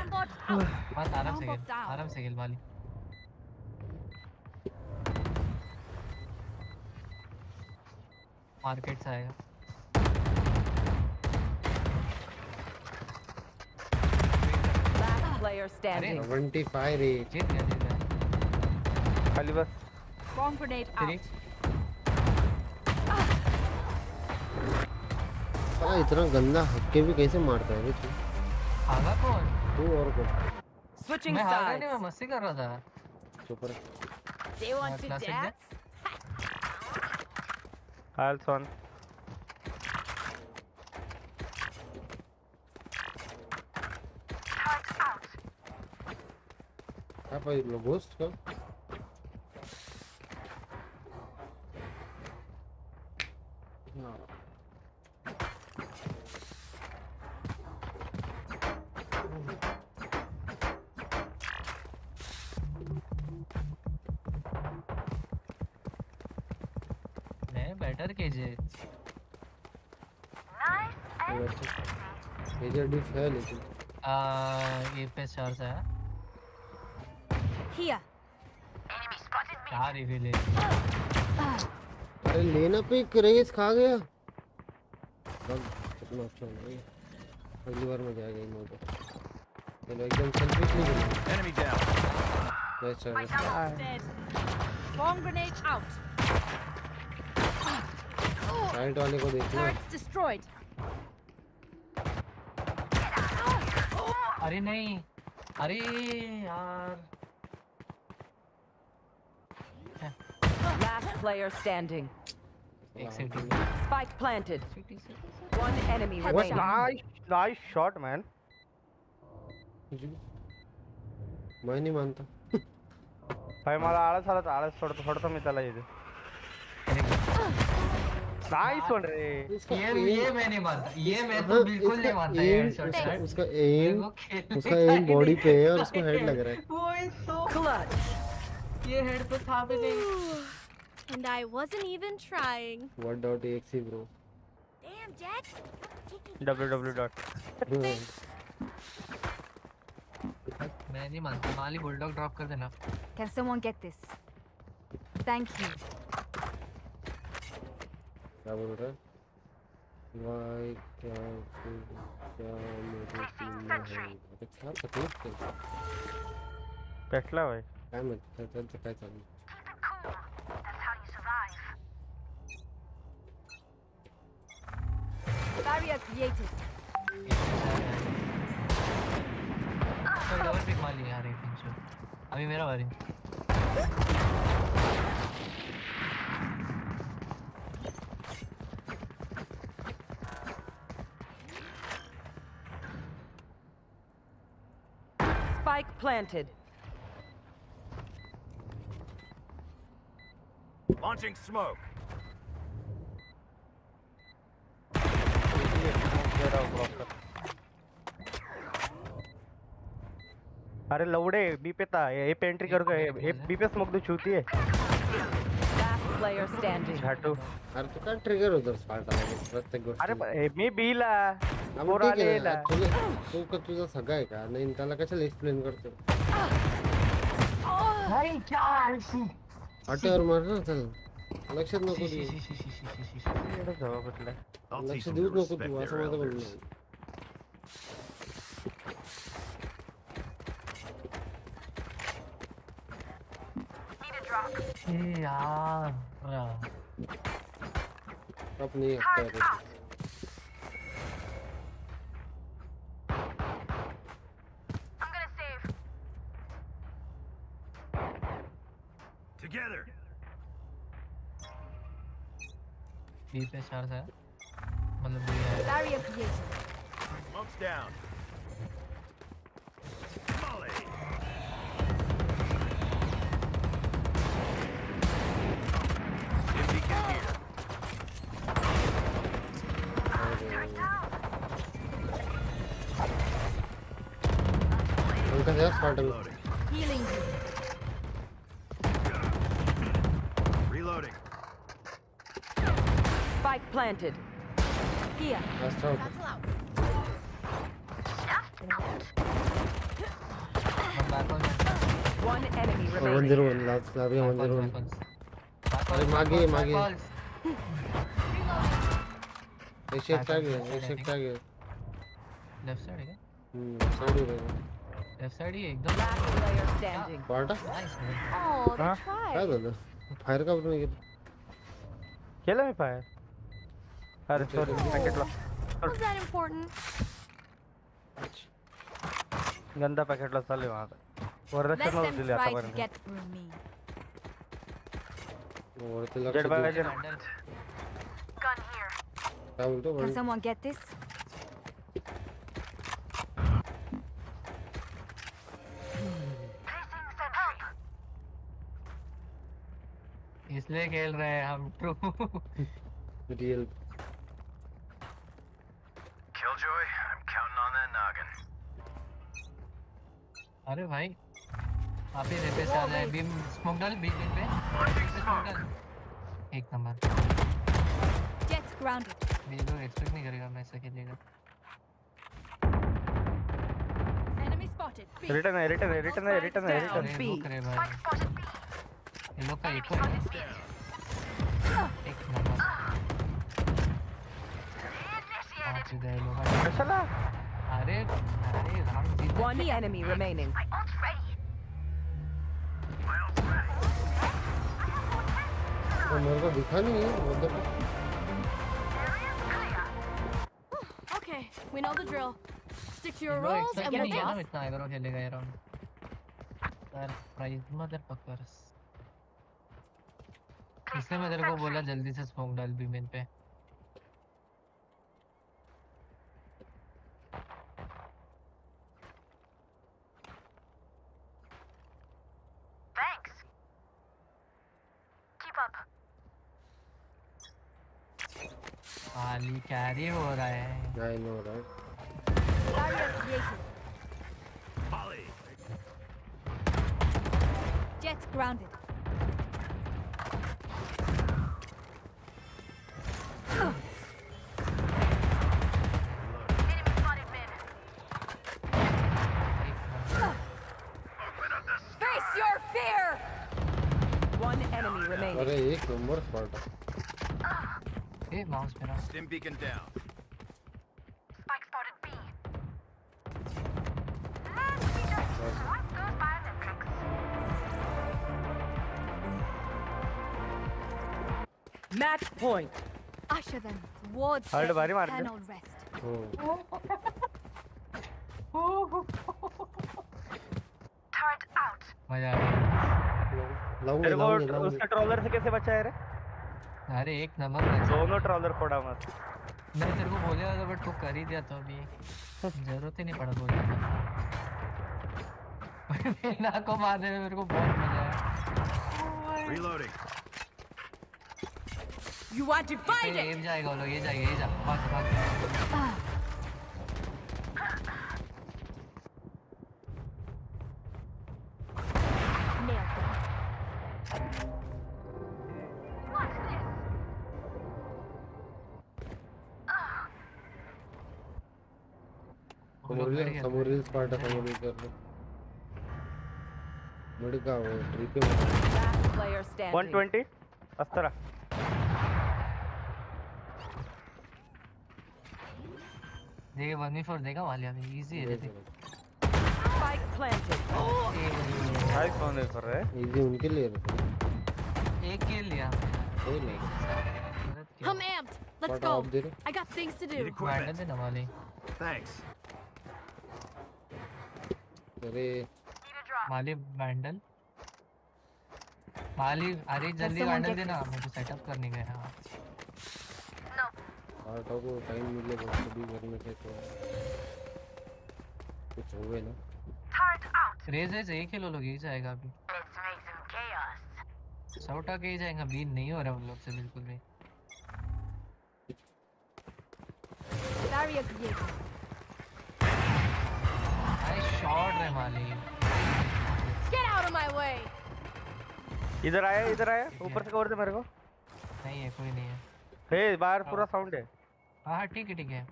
Bot out. बस Bomb down. आराम से खेल वाली मार्केट से आएगा Last player standing. 75 रे जीत गया खाली बस Bomb grenade Three. out. साला इतना गंदा हक्के भी कैसे मारता है रे तू आगा कौन तू और कौन Switching मैं हागा नहीं मैं sides. मस्ती कर रहा था चुप रह They want to classic dance? हाल्स वन क्या पाई लो घोस्ट का मैं बेटर केजे मेजर डिफ है लेकिन ये पे 4 से है Here. क्या रिवील है अरे लेना पे क्रेज खा गया कितना अच्छा है पहली बार मजा आ गई मोड चलो एकदम सेल्फिश नहीं खेलना enemy down. Nice try Dead. Bomb grenade out. Right वाले को देखना Turret destroyed. अरे नहीं अरे यार Last player standing. एक city Spike planted. One enemy What? remaining. Nice shot man मैं नहीं मानता भाई मला आळस आला तर आळस सोडतो मी त्याला इथे नाइस वन रे ये मैं नहीं मानता ये मैं तो बिल्कुल नहीं मानता ये हेडशॉट उसका एम बॉडी पे है और उसको हेड लग रहा है वही तो Clutch. ये हेड तो था भी नहीं And I wasn't even trying. what.exe bro Damn, Dad. www. मैं नहीं मानता माली बुलडॉग ड्रॉप कर देना Can someone get this? Thank you. क्या बोल रहा है वाई क्या मेरे टीम में है अरे क्या तकलीफ है पेटला भाई काय माहित त्याचं काय चालू Barrier created. डबल पिक माली यार एक अभी मेरा बारी Spike planted. Launching smoke. अरे लवडे बी पे था ए पे एंट्री कर ए बी पे स्मोक दो छूती है Last player standing. झाटू अरे तू काय ट्रिगर होतो स्पार्टा प्रत्येक गोष्ट अरे मी बी ला पोर ठीक आहे आलेला ना, तू का तुझा सगळा आहे का नाही त्याला कशाला एक्सप्लेन करतो आठवर मार ना त्याला लक्षात नको देऊ लक्ष देऊच नको तू असं माझं म्हणणं आहे. यार टॉप नहीं हटता है Together. बी पे चार्ज है मतलब बी है Barrier created. Smoke's down. Molly. Empty can here. उनका क्या स्पार्टा में Healing you. Reloading. Spike planted. Here. रास्ता One enemy one remaining. Zero one last लाभी वन जीरो वन अरे मागे मागे एक शिफ्ट आ गया एक शिफ्ट आ गया लेफ्ट साइड है साइड ही रहेगा लेफ्ट साइड ही एकदम Last player standing. Sparta nice Oh, they Huh? tried. काय झालं फायर का बटन गेलं केलं मी फायर अरे सॉरी पॅकेट ला Was that important? गंदा पॅकेट ला चालले वहां वरदक्षिणा Let नव्हती them दिली try to आतापर्यंत get through me. वरती जेट लक्ष बाय देऊ जेट काय बोलतो Can someone get this? इसलिए खेल रहे हैं हम true real Killjoy, I'm counting on that noggin. अरे भाई आप ही रेपे से आ जाए बीम स्मोक डाल बीम पे स्मोक डाल एक नंबर Jet's grounded. बीम लोग एक्सपेक्ट नहीं करेगा मैं ऐसा खेलेगा Enemy spotted. B. रिटर्न है रिटर्न है रिटर्न है रिटर्न है रिटर्न अरे रुक रे भाई ये लोग का एक और है एक नंबर आप इधर लोग कशाला अरे अरे Ram ji One enemy remaining. मेरे को दिखा नहीं है मतलब Okay, we know the drill. Stick to your इन लोग roles एक्सपेक्ट and नहीं we'll किया ना off. इतना एग्रो खेलेगा ये राउंड सरप्राइज मदरफकर्स इसलिए मैं तेरे को बोला जल्दी से स्मोक डाल भी मेन पे खाली कैरी हो रहा है I know right Barrier created. Molly. Jet's grounded. Face your fear. One enemy remaining. अरे एक नंबर स्पार्टा ए माउस मेरा Stim beacon down. Match point. Usher them towards Hold their भारी मार दे. eternal rest. हो तेरे को उसके ट्रॉलर से कैसे बचा है रे? अरे एक नंबर मैच। दोनों ट्रॉलर फोड़ा मत। मैं तेरे को बोला था बट तू कर ही दिया तो अभी जरूरत ही नहीं पड़ा बोलने का। ना को मारने में मेरे को बहुत मजा आया। Reloading. You are divided. ये जाएगा वो लोग, ये जाएगा, ये जा भाग भाग। समोरील स्पार्टा समोरील कर लो। मेडिका वो ट्रिपे में। Last player standing. 120 अस्तर। देखिए 1v4 देगा वाले अभी इजी है देख। Spike planted. नाइस कौन है कर रहा है? इजी उनके लिए रहता है। एक किल लिया। कोई नहीं। I'm amped. Let's go. I got things to do. बैंडल दे ना वाले। Thanks. अरे माली बैंडल। माली अरे जल्दी बैंडल देना, मुझे सेटअप करने गया। आर्ट को टाइम मिले बस कभी करने के तो कुछ होवे ना। रेजर से एक किलो लोग ही जाएगा अभी। सौटा के ही जाएगा, बीन नहीं हो रहा उन लोग से बिल्कुल भी। Barrier created. अरे शॉट रे माली। Get out of my way. इधर आया ऊपर से कवर दे मेरे को। नहीं है कोई नहीं है। हे बाहर पूरा साउंड है। हाँ ठीक है।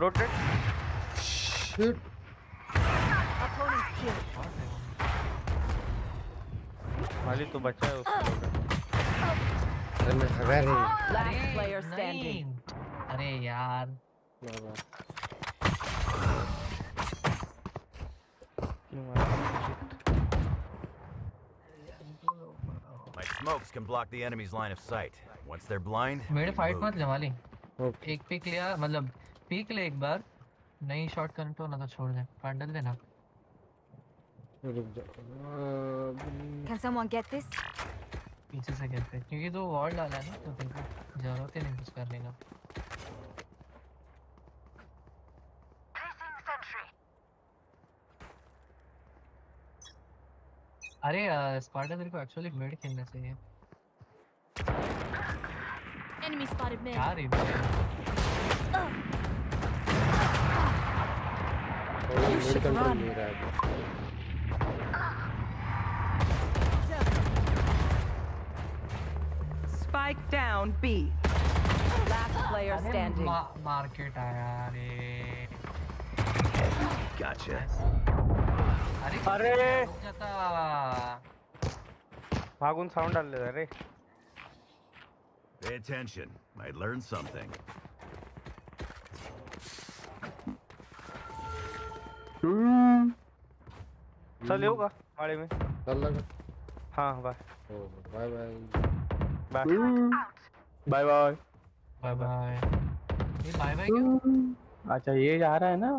रोटेट। शिट। माली तू बचा है उसको। अरे मैं हवा रही। Last player standing. अरे यार। My smokes can block the enemy's line of sight. Once they're blind, मेरे फाइट move. मत ले वाली। एक पिक लिया, मतलब पिक ले एक बार, नहीं शॉट करने तो ना तो छोड़ दे। पैंडल देना। रुक जा। Can someone get this? पीछे से कहते हैं क्योंकि तो वॉल डाला है ना तो देखो जरूरत ही नहीं कुछ करने का। अरे स्पार्टा तेरे को एक्चुअली मिड खेलना चाहिए। Enemy spotted mid. क्या रे You should run. Spike down B. Last player standing. Market आया रे। Gotcha. अरे जाता भागून साउंड डाल ले रे। Pay attention. Might learn something. चल होगा गाड़ी में। चल लगा। हाँ bye. Bye bye. Bye bye bye bye bye. ये बाय बाय क्यों? अच्छा ये जा रहा है ना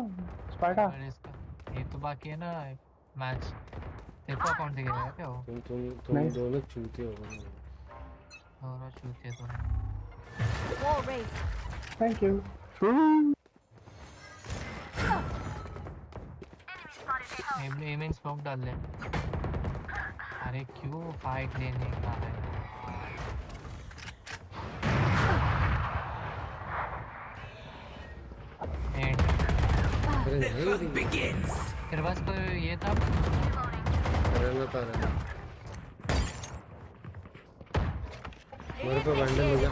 स्पार्टा। ये तो बाकी है ना मैच। तेरे को अकाउंट दिखेगा क्या वो? तुम दोनों चूते हो। दोनों चूते तो। Wall raised. Thank you. Aiming smoke डाल ले। अरे क्यों फाइट लेने का है? तेरे पास कोई ये था? मेरे को बंडल हो गया।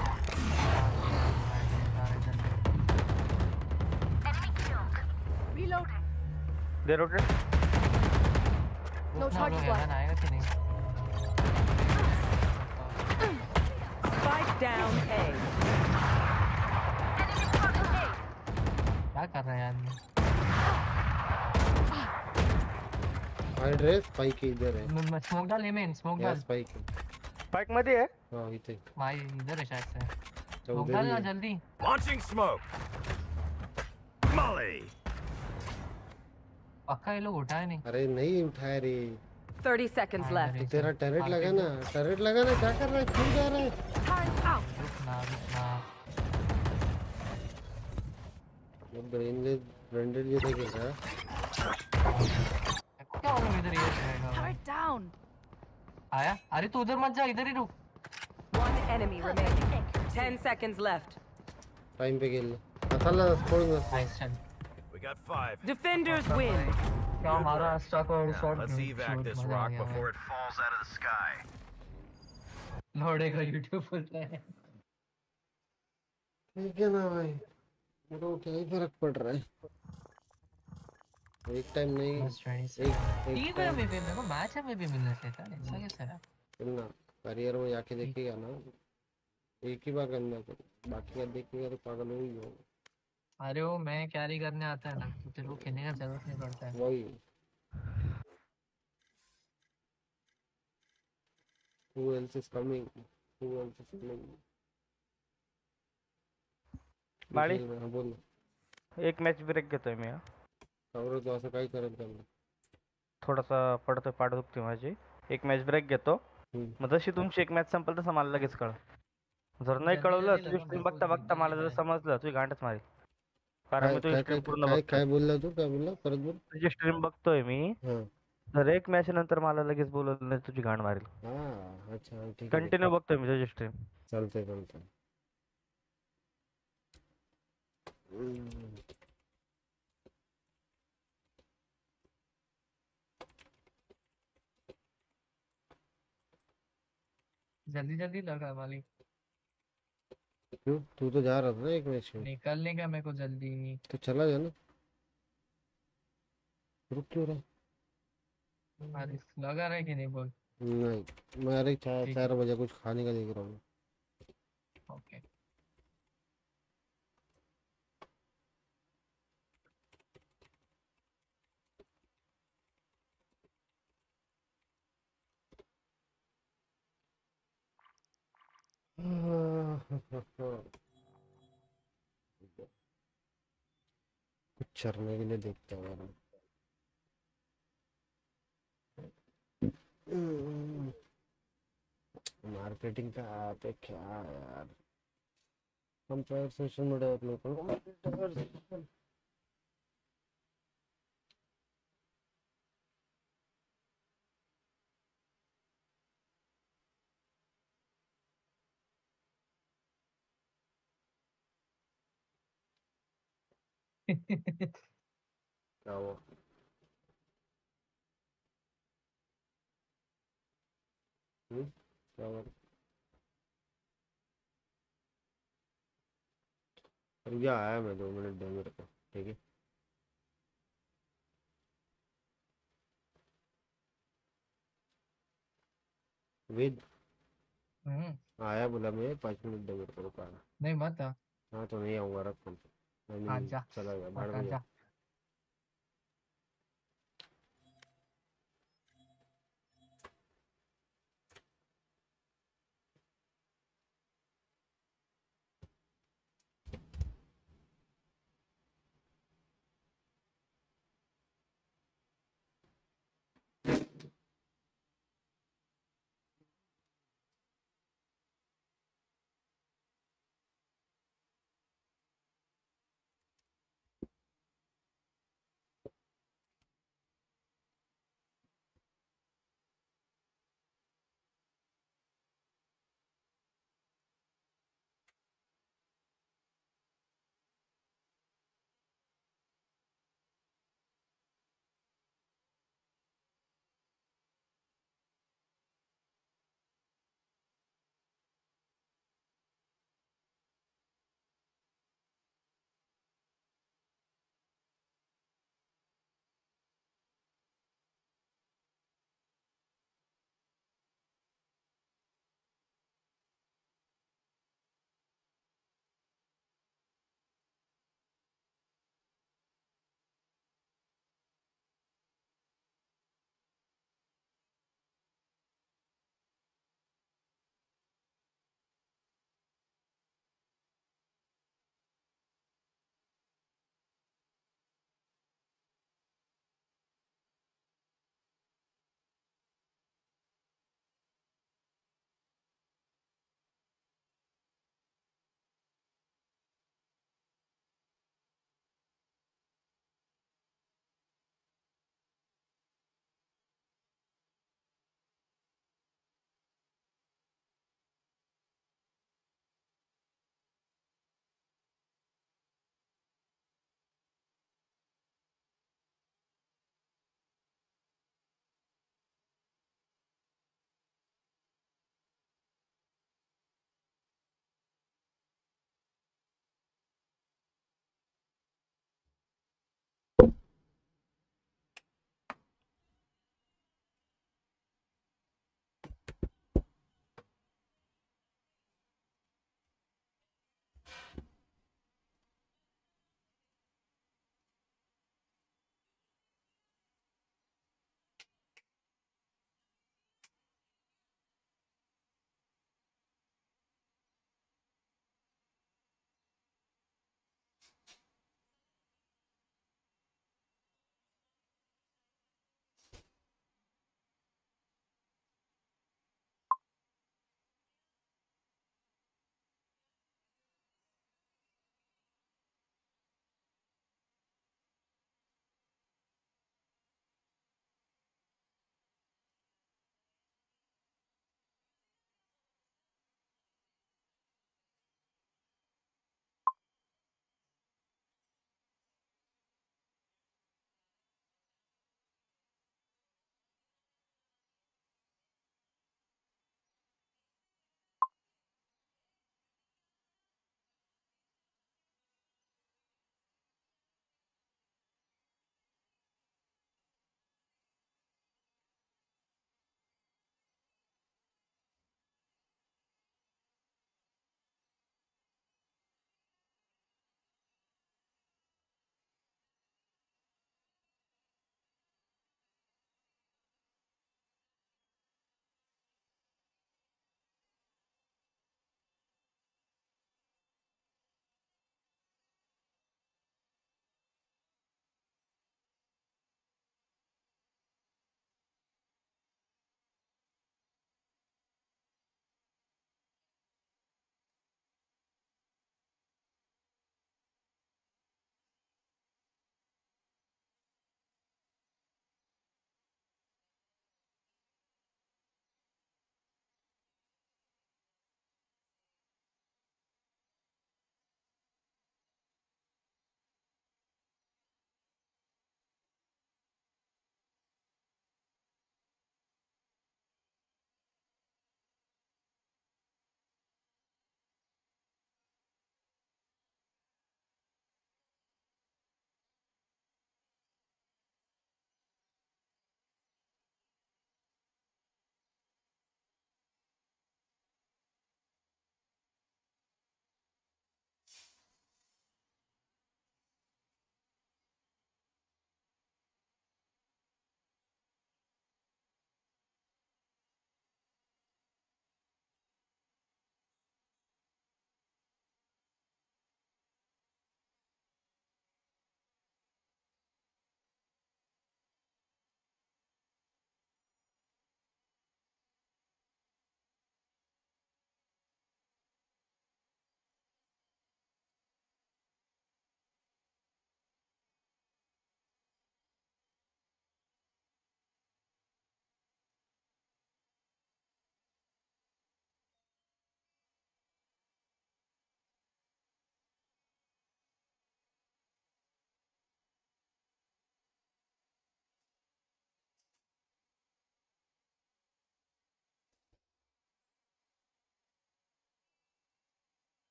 Reloading. दे रोटेट। No charges left. आएगा कि नहीं? Spike down A. क्या कर रहा है आदमी? ड्रेस स्पाइक इधर है। स्मोक डाल एमिंग स्मोक डाल। स्पाइक मध्ये है। हां इथे। भाई इधर है शायद से। स्मोक डालना जल्दी। Launching smoke. Molly. पक्का ये लोग उठाए नहीं। अरे नहीं उठाए रे। 30 seconds left. तेरा टर्रेट लगा ना, टर्रेट लगा ना, क्या कर रहा है, क्यों जा रहा है? Turret out. रुकना वो ब्रांडेड ये देख रहा है। क्या होगा इधर ये रहेगा। Turret down. आया, अरे तू उधर मत जा, इधर ही रुक। One enemy remaining. 10 seconds left. Time पे खेल ले। असल छोड़ दो। नाइस चल। We got 5. Defenders win. क्या हमारा स्टॉक और Now, shot let's evac this rock before it falls out of the sky. लौड़ेगा यूट्यूब फुल है। ठीक है ना भाई, मुझे क्या ही फर्क पड़ रहा है। एक टाइम नहीं, ठीक है, मेरे को मैच में भी मिलने से था, ऐसा कैसा है? सुनना, करियर में जाके देखेगा ना, एक ही बार करना है, बाकी का देखेगा तो पागल हो ही जाओगे। अरे वो मैं कैरी करने आता है ना, तो तेरे को खेलने का जरूरत नहीं पड़ता है। वही who else is coming, who else is coming। माळी हाँ बोल। एक मॅच ब्रेक घेतोय मी. खबर तो असं काही करत नाही। थोडासा पडतोय, पाठ दुखते माझी. एक मॅच ब्रेक घेतो, मग जशी तुमची एक मॅच संपल तसं मला लगेच कळ. जर नाही कळवलं तुझी स्ट्रीम बघता बघता मला जर समजलं तुझी गांडच मारी. कारण मी तुझी स्ट्रीम पूर्ण बघतोय. काय बोलला तू, काय बोलला, परत बोल। तुझी स्ट्रीम बघतोय मी. जर एक मॅच नंतर मला लगेच बोलवलं नाही तुझी गांड मारेल. हां अच्छा ठीक आहे, कंटिन्यू बघतोय मी तुझी स्ट्रीम. चालतंय। जल्दी जल्दी लगा मालिक। क्यों, तू तो जा रहा था ना एक मैच में। निकलने का मेरे को जल्दी। तो चला जा ना, रुक क्यों रहा? अरे लगा रहा है कि नहीं बोल। नहीं, मैं अरे 4 बजे कुछ खाने का देख रहा हूँ। ओके कुछ चरने के लिए देखता हूँ यार। मार्केटिंग का ऐप है क्या यार, कंपेयर सोशल मीडिया अपने को। क्या हुआ? क्या हुआ? अभी आया, मैं 2 मिनट दे मेरे को, ठीक है। वेद आया, बोला मैं 5 मिनट दे मेरे को, रुका। नहीं मत आ। हाँ तो नहीं आऊँगा, रख फोन। आजा चला गया, भाड़ में आजा।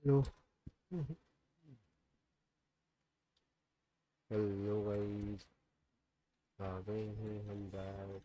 हेलो हेलो गाइस, आ गए हैं हम back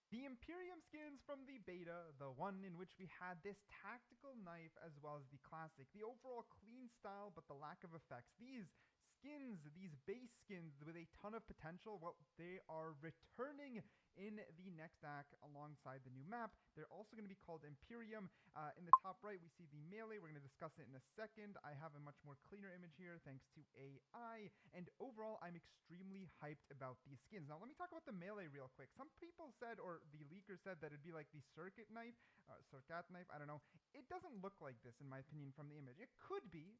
The Imperium skins from the beta, the one in which we had this tactical knife as well as the classic, the overall clean style but the lack of effects. These skins, these base skins with a ton of potential, well, they are returning in the next act alongside the new map. They're also going to be called Imperium. In the top right, we see the melee. We're going to discuss it in a second. I have a much more cleaner image here thanks to AI. And overall, I'm extremely hyped about these skins. Now, let me talk about the melee real quick. Some people said, or the leaker said, that it'd be like the circuit knife, I don't know. It doesn't look like this, in my opinion, from the image. It could be,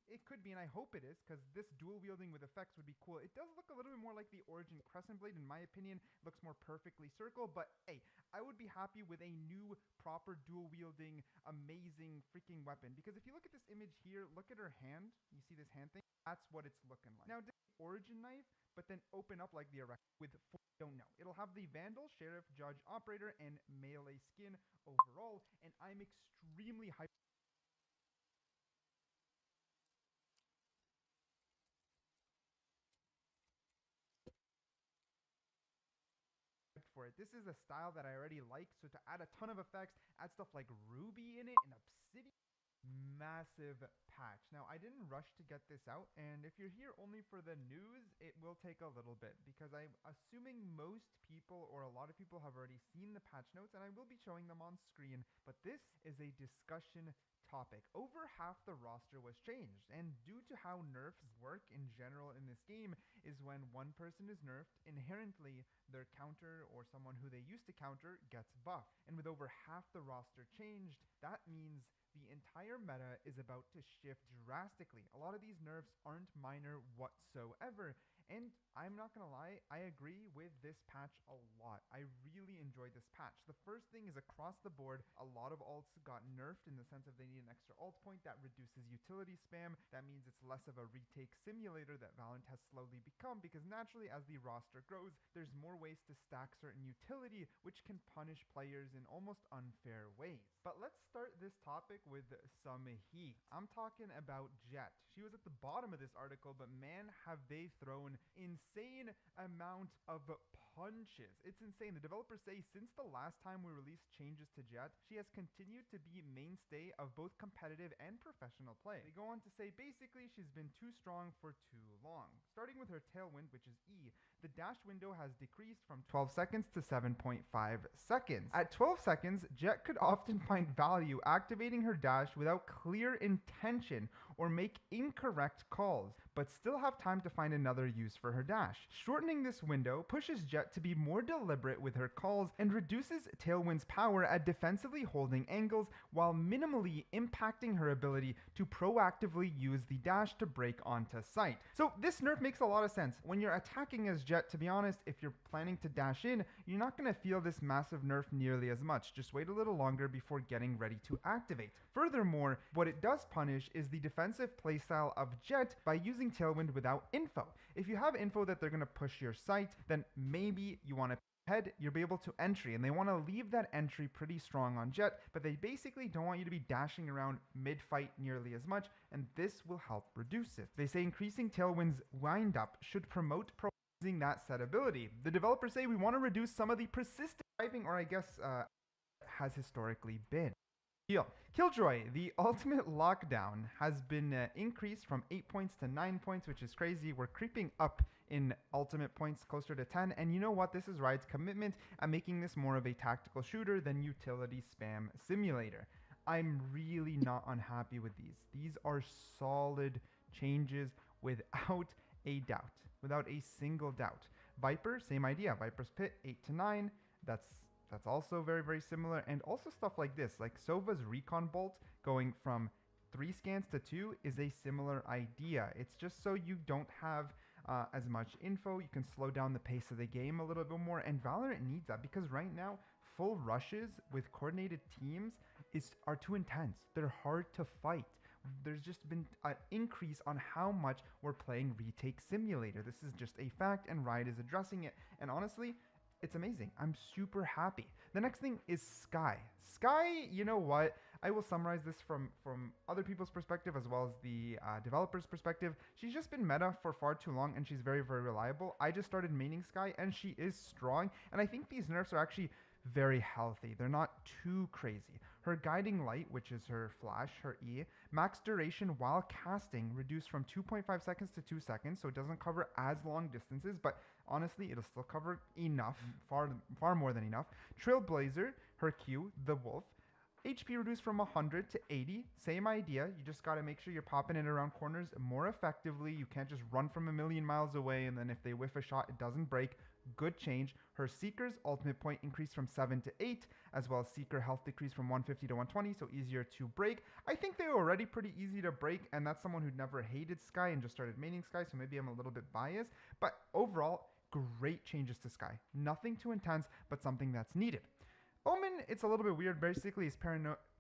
and I hope it is, because this dual wielding with effects would be cool. It does look a little bit more like the Origin Crescent Blade, in my opinion. Looks more perfectly circle, but hey, I would be happy with a new, proper dual wielding, amazing freaking weapon. Because if you look at this image here, look at her hand. You see this hand thing? That's what it's looking like. Now, Origin knife, but then open up like the erect with don't know. It'll have the Vandal, Sheriff, Judge, Operator, and melee skin overall, and I'm extremely hyped for it. This is a style that I already like, so to add a ton of effects, add stuff like Ruby in it and Obsidian, massive patch. Now, I didn't rush to get this out, and if you're here only for the news, it will take a little bit, because I'm assuming most people, or a lot of people, have already seen the patch notes, and I will be showing them on screen, but this is a discussion topic. Over half the roster was changed, and due to how nerfs work in general in this game, is when one person is nerfed, inherently their counter or someone who they used to counter gets buffed. And with over half the roster changed, that means the entire meta is about to shift drastically. A lot of these nerfs aren't minor whatsoever, and I'm not gonna lie, I agree with this patch a lot. I really enjoyed this patch. The first thing is, across the board, a lot of alts got nerfed in the sense of they need an extra alt point. That reduces utility spam. That means it's less of a retake simulator that Valorant has slowly become, because naturally, as the roster grows, there's more ways to stack certain utility, which can punish players in almost unfair ways. But let's start this topic with some heat. I'm talking about Jett. She was at the bottom of this article, but man, have they thrown insane amount of punches. It's insane. The developers say since the last time we released changes to Jett, she has continued to be mainstay of both competitive and professional play. They go on to say basically she's been too strong for too long. Starting with her tailwind, which is E, the dash window has decreased from 12 seconds to 7.5 seconds. At 12 seconds, Jett could often find value activating her dash without clear intention or make incorrect calls, but still have time to find another use for her dash. Shortening this window pushes Jett to be more deliberate with her calls and reduces Tailwind's power at defensively holding angles, while minimally impacting her ability to proactively use the dash to break onto site. So this nerf makes a lot of sense. When you're attacking as Jett, to be honest, if you're planning to dash in, you're not going to feel this massive nerf nearly as much. Just wait a little longer before getting ready to activate. Furthermore, what it does punish is the defensive playstyle of Jett by using Tailwind without info. If you have info that they're going to push your site, then maybe you want to head, you'll be able to entry, and they want to leave that entry pretty strong on Jett, but they basically don't want you to be dashing around mid-fight nearly as much, and this will help reduce it. They say increasing Tailwind's wind-up should promote using that set ability. The developers say we want to reduce some of the persistent typing, or I guess has historically been. Killjoy, the ultimate lockdown, has been increased from 8 points to 9 points, which is crazy. We're creeping up in ultimate points closer to 10. And you know what? This is Riot's commitment at making this more of a tactical shooter than utility spam simulator. I'm really not unhappy with these. These are solid changes without a doubt, without a single doubt. Viper, same idea. Viper's Pit, 8 to 9. That's also very, very similar. And also stuff like this, like Sova's Recon Bolt going from 3 scans to 2 is a similar idea. It's just so you don't have as much info. You can slow down the pace of the game a little bit more. And Valorant needs that, because right now, full rushes with coordinated teams are too intense. They're hard to fight. There's just been an increase on how much we're playing Retake Simulator. This is just a fact, and Riot is addressing it. And honestly, it's amazing. I'm super happy. The next thing is Skye. Skye, you know what? I will summarize this from other people's perspective as well as the developer's perspective. She's just been meta for far too long, and she's very, very reliable. I just started maining Skye, and she is strong. And I think these nerfs are actually very healthy. They're not too crazy. Her Her guiding light, which is her flash, her E, max duration while casting reduced from 2.5 seconds to 2 seconds, so it doesn't cover as long distances, but honestly, it'll still cover enough, far more than enough. Trailblazer, her Q, the wolf, HP reduced from 100 to 80. Same idea. You just got to make sure you're popping it around corners more effectively. You can't just run from a million miles away and then if they whiff a shot, it doesn't break. Good change. Her Seeker's ultimate point increased from 7 to 8, as well as Seeker health decreased from 150 to 120, so easier to break. I think they were already pretty easy to break, and that's someone who'd never hated Skye and just started maining Skye, so maybe I'm a little bit biased. But overall, great changes to Skye. Nothing too intense, but something that's needed. Omen, it's a little bit weird. Basically, his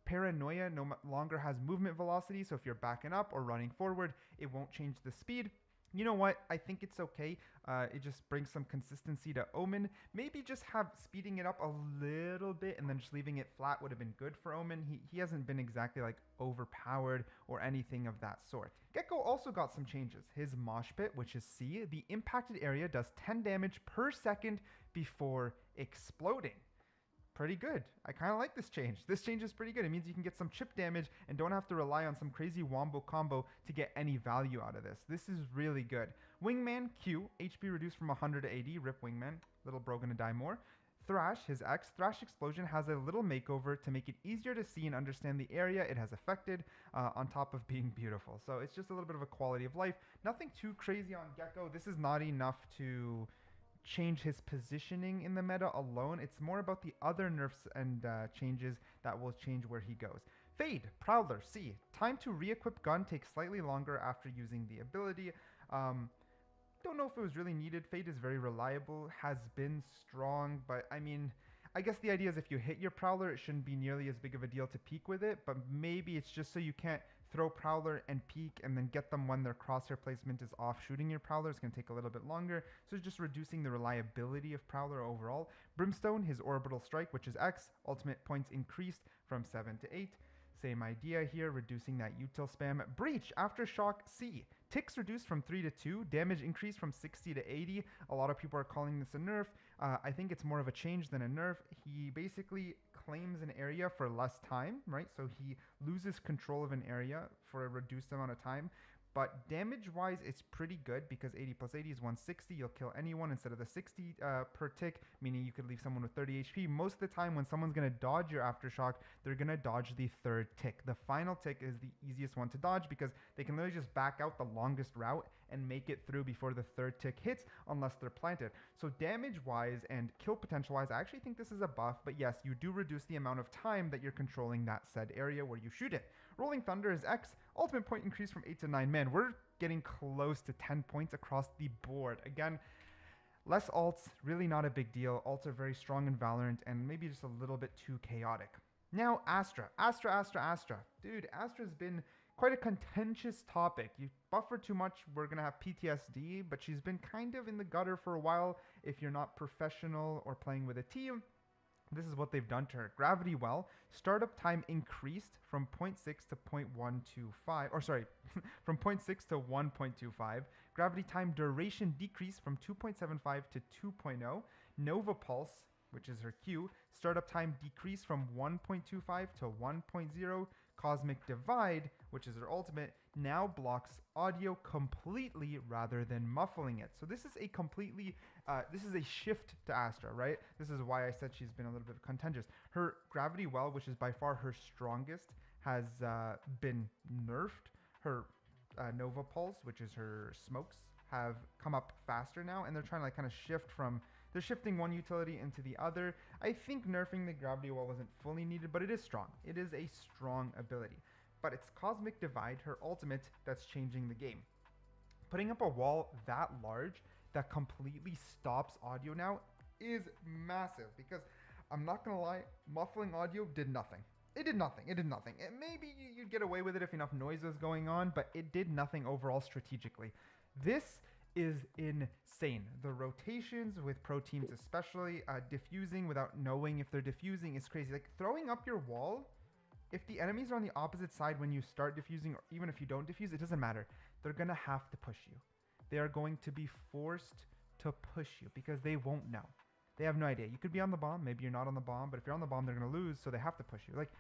paranoia no longer has movement velocity, so if you're backing up or running forward, it won't change the speed. You know what? I think it's okay. It just brings some consistency to Omen. Maybe just have speeding it up a little bit and then just leaving it flat would have been good for Omen. He hasn't been exactly like overpowered or anything of that sort. Gecko also got some changes. His mosh pit, which is C, the impacted area does 10 damage per second before exploding. Pretty good. I kind of like this change. This change is pretty good. It means you can get some chip damage and don't have to rely on some crazy wombo combo to get any value out of this. This is really good. Wingman Q, HP reduced from 100 to 80. Rip Wingman. Little bro gonna die more. Thrash, his X, Thrash Explosion has a little makeover to make it easier to see and understand the area it has affected on top of being beautiful. So it's just a little bit of a quality of life. Nothing too crazy on Gecko. This is not enough to change his positioning in the meta alone. It's more about the other nerfs and changes that will change where he goes. Fade, Prowler, C. Time to re-equip gun takes slightly longer after using the ability. Don't know if it was really needed. Fade is very reliable, has been strong, but I mean, I guess the idea is if you hit your Prowler, it shouldn't be nearly as big of a deal to peek with it, but maybe it's just so you can't throw Prowler and peek and then get them when their crosshair placement is off shooting your Prowler. It's going to take a little bit longer, so it's just reducing the reliability of Prowler overall. Brimstone, his Orbital Strike, which is X, ultimate points increased from 7 to 8. Same idea here, reducing that util spam. Breach, Aftershock C. Ticks reduced from 3 to 2. Damage increased from 60 to 80. A lot of people are calling this a nerf. I think it's more of a change than a nerf. He basically claims an area for less time, right? So he loses control of an area for a reduced amount of time. But damage-wise, it's pretty good because 80 plus 80 is 160. You'll kill anyone instead of the 60 per tick, meaning you could leave someone with 30 HP. Most of the time, when someone's going to dodge your Aftershock, they're going to dodge the third tick. The final tick is the easiest one to dodge because they can literally just back out the longest route and make it through before the third tick hits unless they're planted. So damage-wise and kill potential-wise, I actually think this is a buff, but yes, you do reduce the amount of time that you're controlling that said area where you shoot it. Rolling Thunder is X. Ultimate point increased from 8 to 9. Man, we're getting close to 10 points across the board. Again, less ults, really not a big deal. Ults are very strong in Valorant and maybe just a little bit too chaotic. Now, Astra. Dude, Astra's been quite a contentious topic. You buffer too much, we're going to have PTSD, but she's been kind of in the gutter for a while if you're not professional or playing with a team. This is what they've done to her. Gravity Well, startup time increased from 0.6 to 0.125, or sorry, from 0.6 to 1.25. Gravity time duration decreased from 2.75 to 2.0. Nova Pulse, which is her Q, startup time decreased from 1.25 to 1.0. Cosmic Divide, which is her ultimate, now blocks audio completely rather than muffling it. So this is a completely, this is a shift to Astra, right? This is why I said she's been a little bit contentious. Her Gravity Well, which is by far her strongest, has been nerfed. Her Nova Pulse, which is her smokes, have come up faster now, and they're trying to like kind of shift from, they're shifting one utility into the other. I think nerfing the Gravity Well wasn't fully needed, but it is strong. It is a strong ability. But it's Cosmic Divide, her ultimate, that's changing the game. Putting up a wall that large that completely stops audio now is massive, because I'm not gonna lie, muffling audio did nothing. It did nothing. It did nothing. Maybe you'd get away with it if enough noise was going on, but it did nothing overall strategically. This is insane. The rotations with pro teams especially, diffusing without knowing if they're diffusing is crazy. Like throwing up your wall, if the enemies are on the opposite side when you start diffusing, or even if you don't diffuse, it doesn't matter. They're gonna have to push you. They are going to be forced to push you because they won't know. They have no idea. You could be on the bomb, maybe you're not on the bomb, but if you're on the bomb, they're gonna lose, so they have to push you. Like,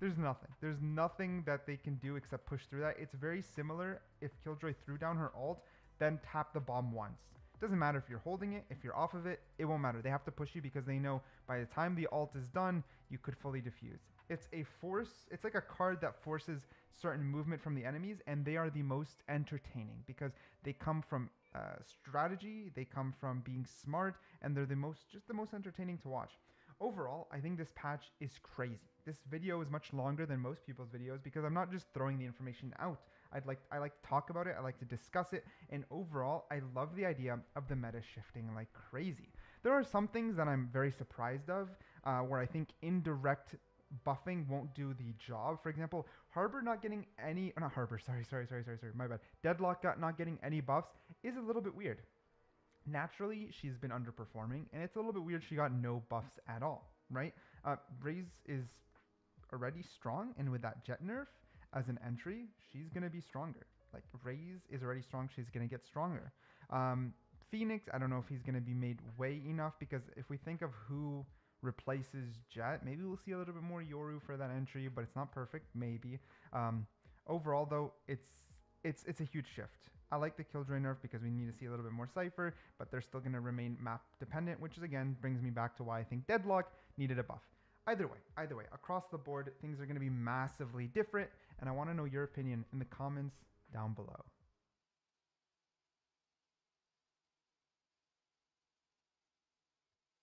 There's nothing. There's nothing that they can do except push through that. It's very similar if Killjoy threw down her ult, then tap the bomb once. Doesn't matter if you're holding it, if you're off of it, it won't matter. They have to push you because they know by the time the ult is done, you could fully defuse. It's a force, it's like a card that forces certain movement from the enemies, and they are the most entertaining because they come from strategy, they come from being smart, and they're just the most entertaining to watch. Overall, I think this patch is crazy. This video is much longer than most people's videos because I'm not just throwing the information out. I like to talk about it, I like to discuss it, and overall, I love the idea of the meta shifting like crazy. There are some things that I'm very surprised of, where I think indirect buffing won't do the job. For example, Harbor not getting any, not Harbor, sorry, my bad. Deadlock not getting any buffs is a little bit weird. Naturally, she's been underperforming, and it's a little bit weird she got no buffs at all, right? Raze is already strong, and with that jet nerf as an entry, she's going to be stronger. Like, Raze is already strong, she's going to get stronger. Phoenix, I don't know if he's going to be made way enough, because if we think of who replaces Jet, maybe we'll see a little bit more Yoru for that entry, but it's not perfect, maybe. Overall, though, it's a huge shift. I like the Killjoy nerf because we need to see a little bit more Cypher, but they're still going to remain map dependent, which is, again, brings me back to why I think Deadlock needed a buff. Either way, across the board, things are going to be massively different, and I want to know your opinion in the comments down below.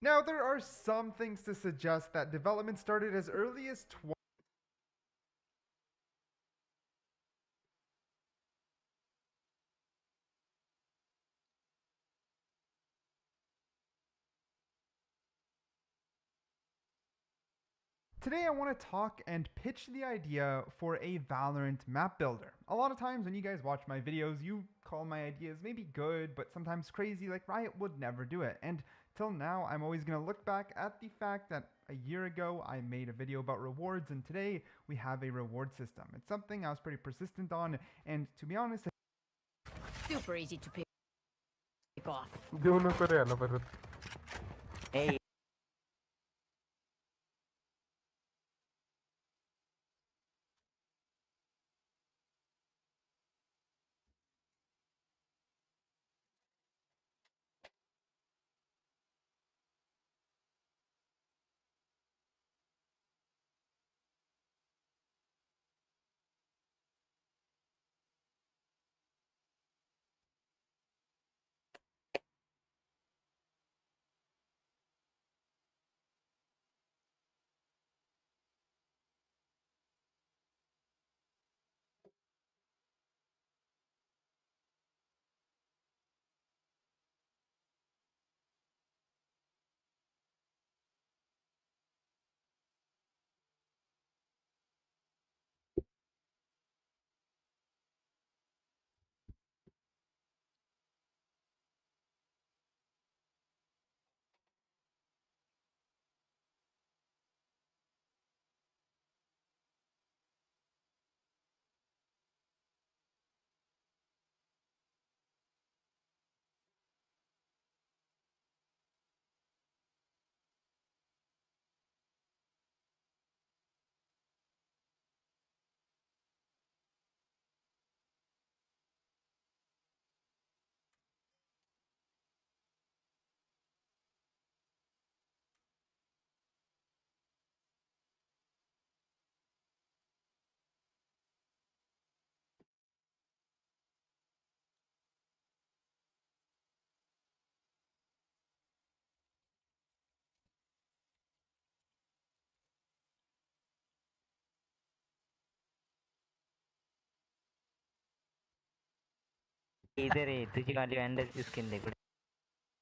Now, there are some things to suggest that development started as early as Today I want to talk and pitch the idea for a Valorant map builder. A lot of times when you guys watch my videos, you call my ideas maybe good, but sometimes crazy, like Riot would never do it. And till now, I'm always going to look back at the fact that a year ago, I made a video about rewards, and today we have a reward system. It's something I was pretty persistent on, and to be honest, Super easy to pick off. Hey.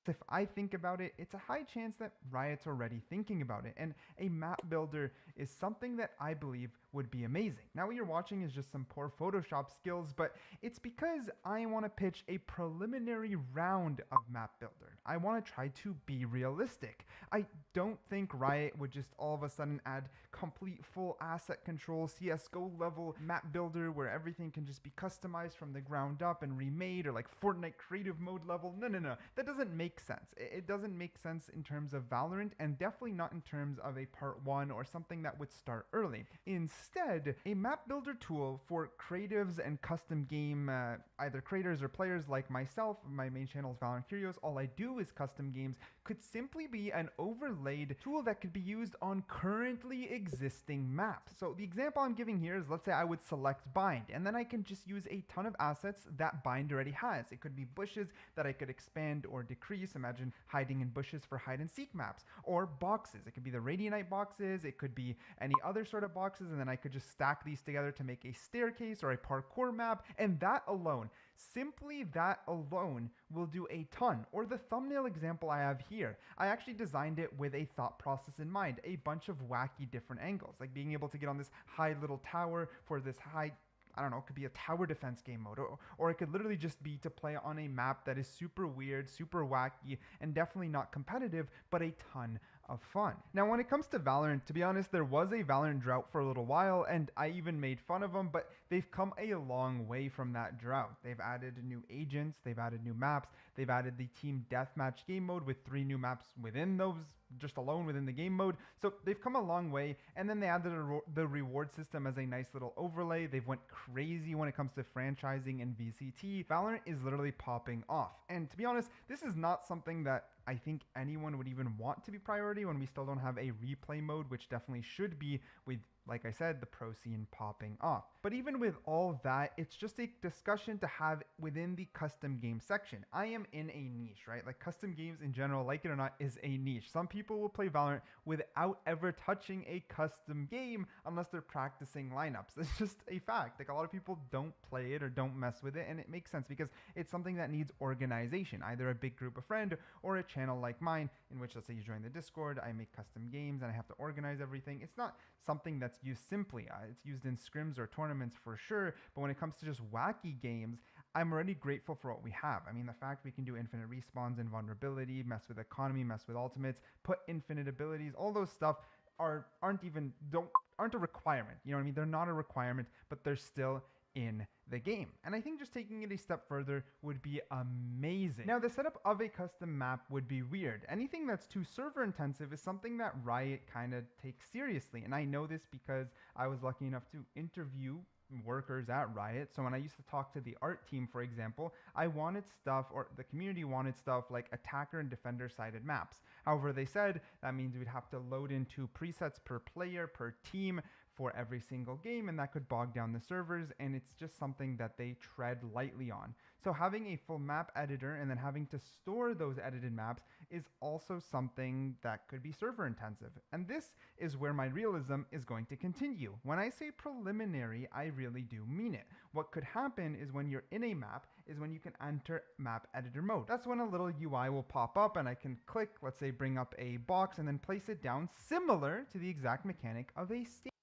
if I think about it, it's a high chance that Riot's already thinking about it, and a map builder is something that I believe would be amazing. Now what you're watching is just some poor Photoshop skills, but it's because I want to pitch a preliminary round of map builder. I want to try to be realistic. I don't think Riot would just all of a sudden add complete full asset control, CSGO level map builder where everything can just be customized from the ground up and remade, or like Fortnite creative mode level. No. That doesn't make sense. It doesn't make sense in terms of Valorant, and definitely not in terms of a part 1 or something that would start early. Instead, a map builder tool for creatives and custom game either creators or players like myself. My main channel is Valorant Curios. All I do is custom games. Could simply be an overlaid tool that could be used on currently existing maps. So the example I'm giving here is, let's say I would select bind, and then I can just use a ton of assets that bind already has. It could be bushes that I could expand or decrease. Imagine hiding in bushes for hide and seek maps, or boxes. It could be the Radianite boxes, it could be any other sort of boxes, and then I could just stack these together to make a staircase or a parkour map, and that alone, simply that alone, will do a ton. Or the thumbnail example I have here, I actually designed it with a thought process in mind, a bunch of wacky different angles, like being able to get on this high little tower for this high, I don't know, it could be a tower defense game mode, or it could literally just be to play on a map that is super weird, super wacky, and definitely not competitive, but a ton of fun. Now, when it comes to Valorant, to be honest, there was a Valorant drought for a little while, and I even made fun of them, but they've come a long way from that drought. They've added new agents, they've added new maps, they've added the team deathmatch game mode with 3 new maps within those, just alone within the game mode. So they've come a long way, and then they added the reward system as a nice little overlay. They've went crazy when it comes to franchising and VCT. Valorant is literally popping off, and to be honest, this is not something that I think anyone would even want to be priority when we still don't have a replay mode, which definitely should be, with, like I said, the pro scene popping off. But even with all that, it's just a discussion to have within the custom game section. I am in a niche, right? Like custom games in general, like it or not, is a niche. Some people will play Valorant without ever touching a custom game unless they're practicing lineups. It's just a fact. Like a lot of people don't play it or don't mess with it, and it makes sense because it's something that needs organization, either a big group of friends or a channel like mine, in which, let's say you join the Discord, I make custom games and I have to organize everything. It's not something that's used simply. It's used in scrims or tournaments for sure, but when it comes to just wacky games, I'm already grateful for what we have. I mean, the fact we can do infinite respawns and vulnerability, mess with economy, mess with ultimates, put infinite abilities, all those stuff aren't a requirement. You know what I mean? They're not a requirement, but they're still in the game. And I think just taking it a step further would be amazing. Now, the setup of a custom map would be weird. Anything that's too server intensive is something that Riot kind of takes seriously. And I know this because I was lucky enough to interview workers at Riot. So when I used to talk to the art team, for example, I wanted stuff, or the community wanted stuff like attacker and defender sided maps. However, they said that means we'd have to load in 2 presets per player, per team, for every single game, and that could bog down the servers, and it's just something that they tread lightly on. So having a full map editor and then having to store those edited maps is also something that could be server intensive. And this is where my realism is going to continue. When I say preliminary, I really do mean it. What could happen is when you're in a map is when you can enter map editor mode. That's when a little UI will pop up and I can click, let's say bring up a box and then place it down, similar to the exact mechanic of a stage.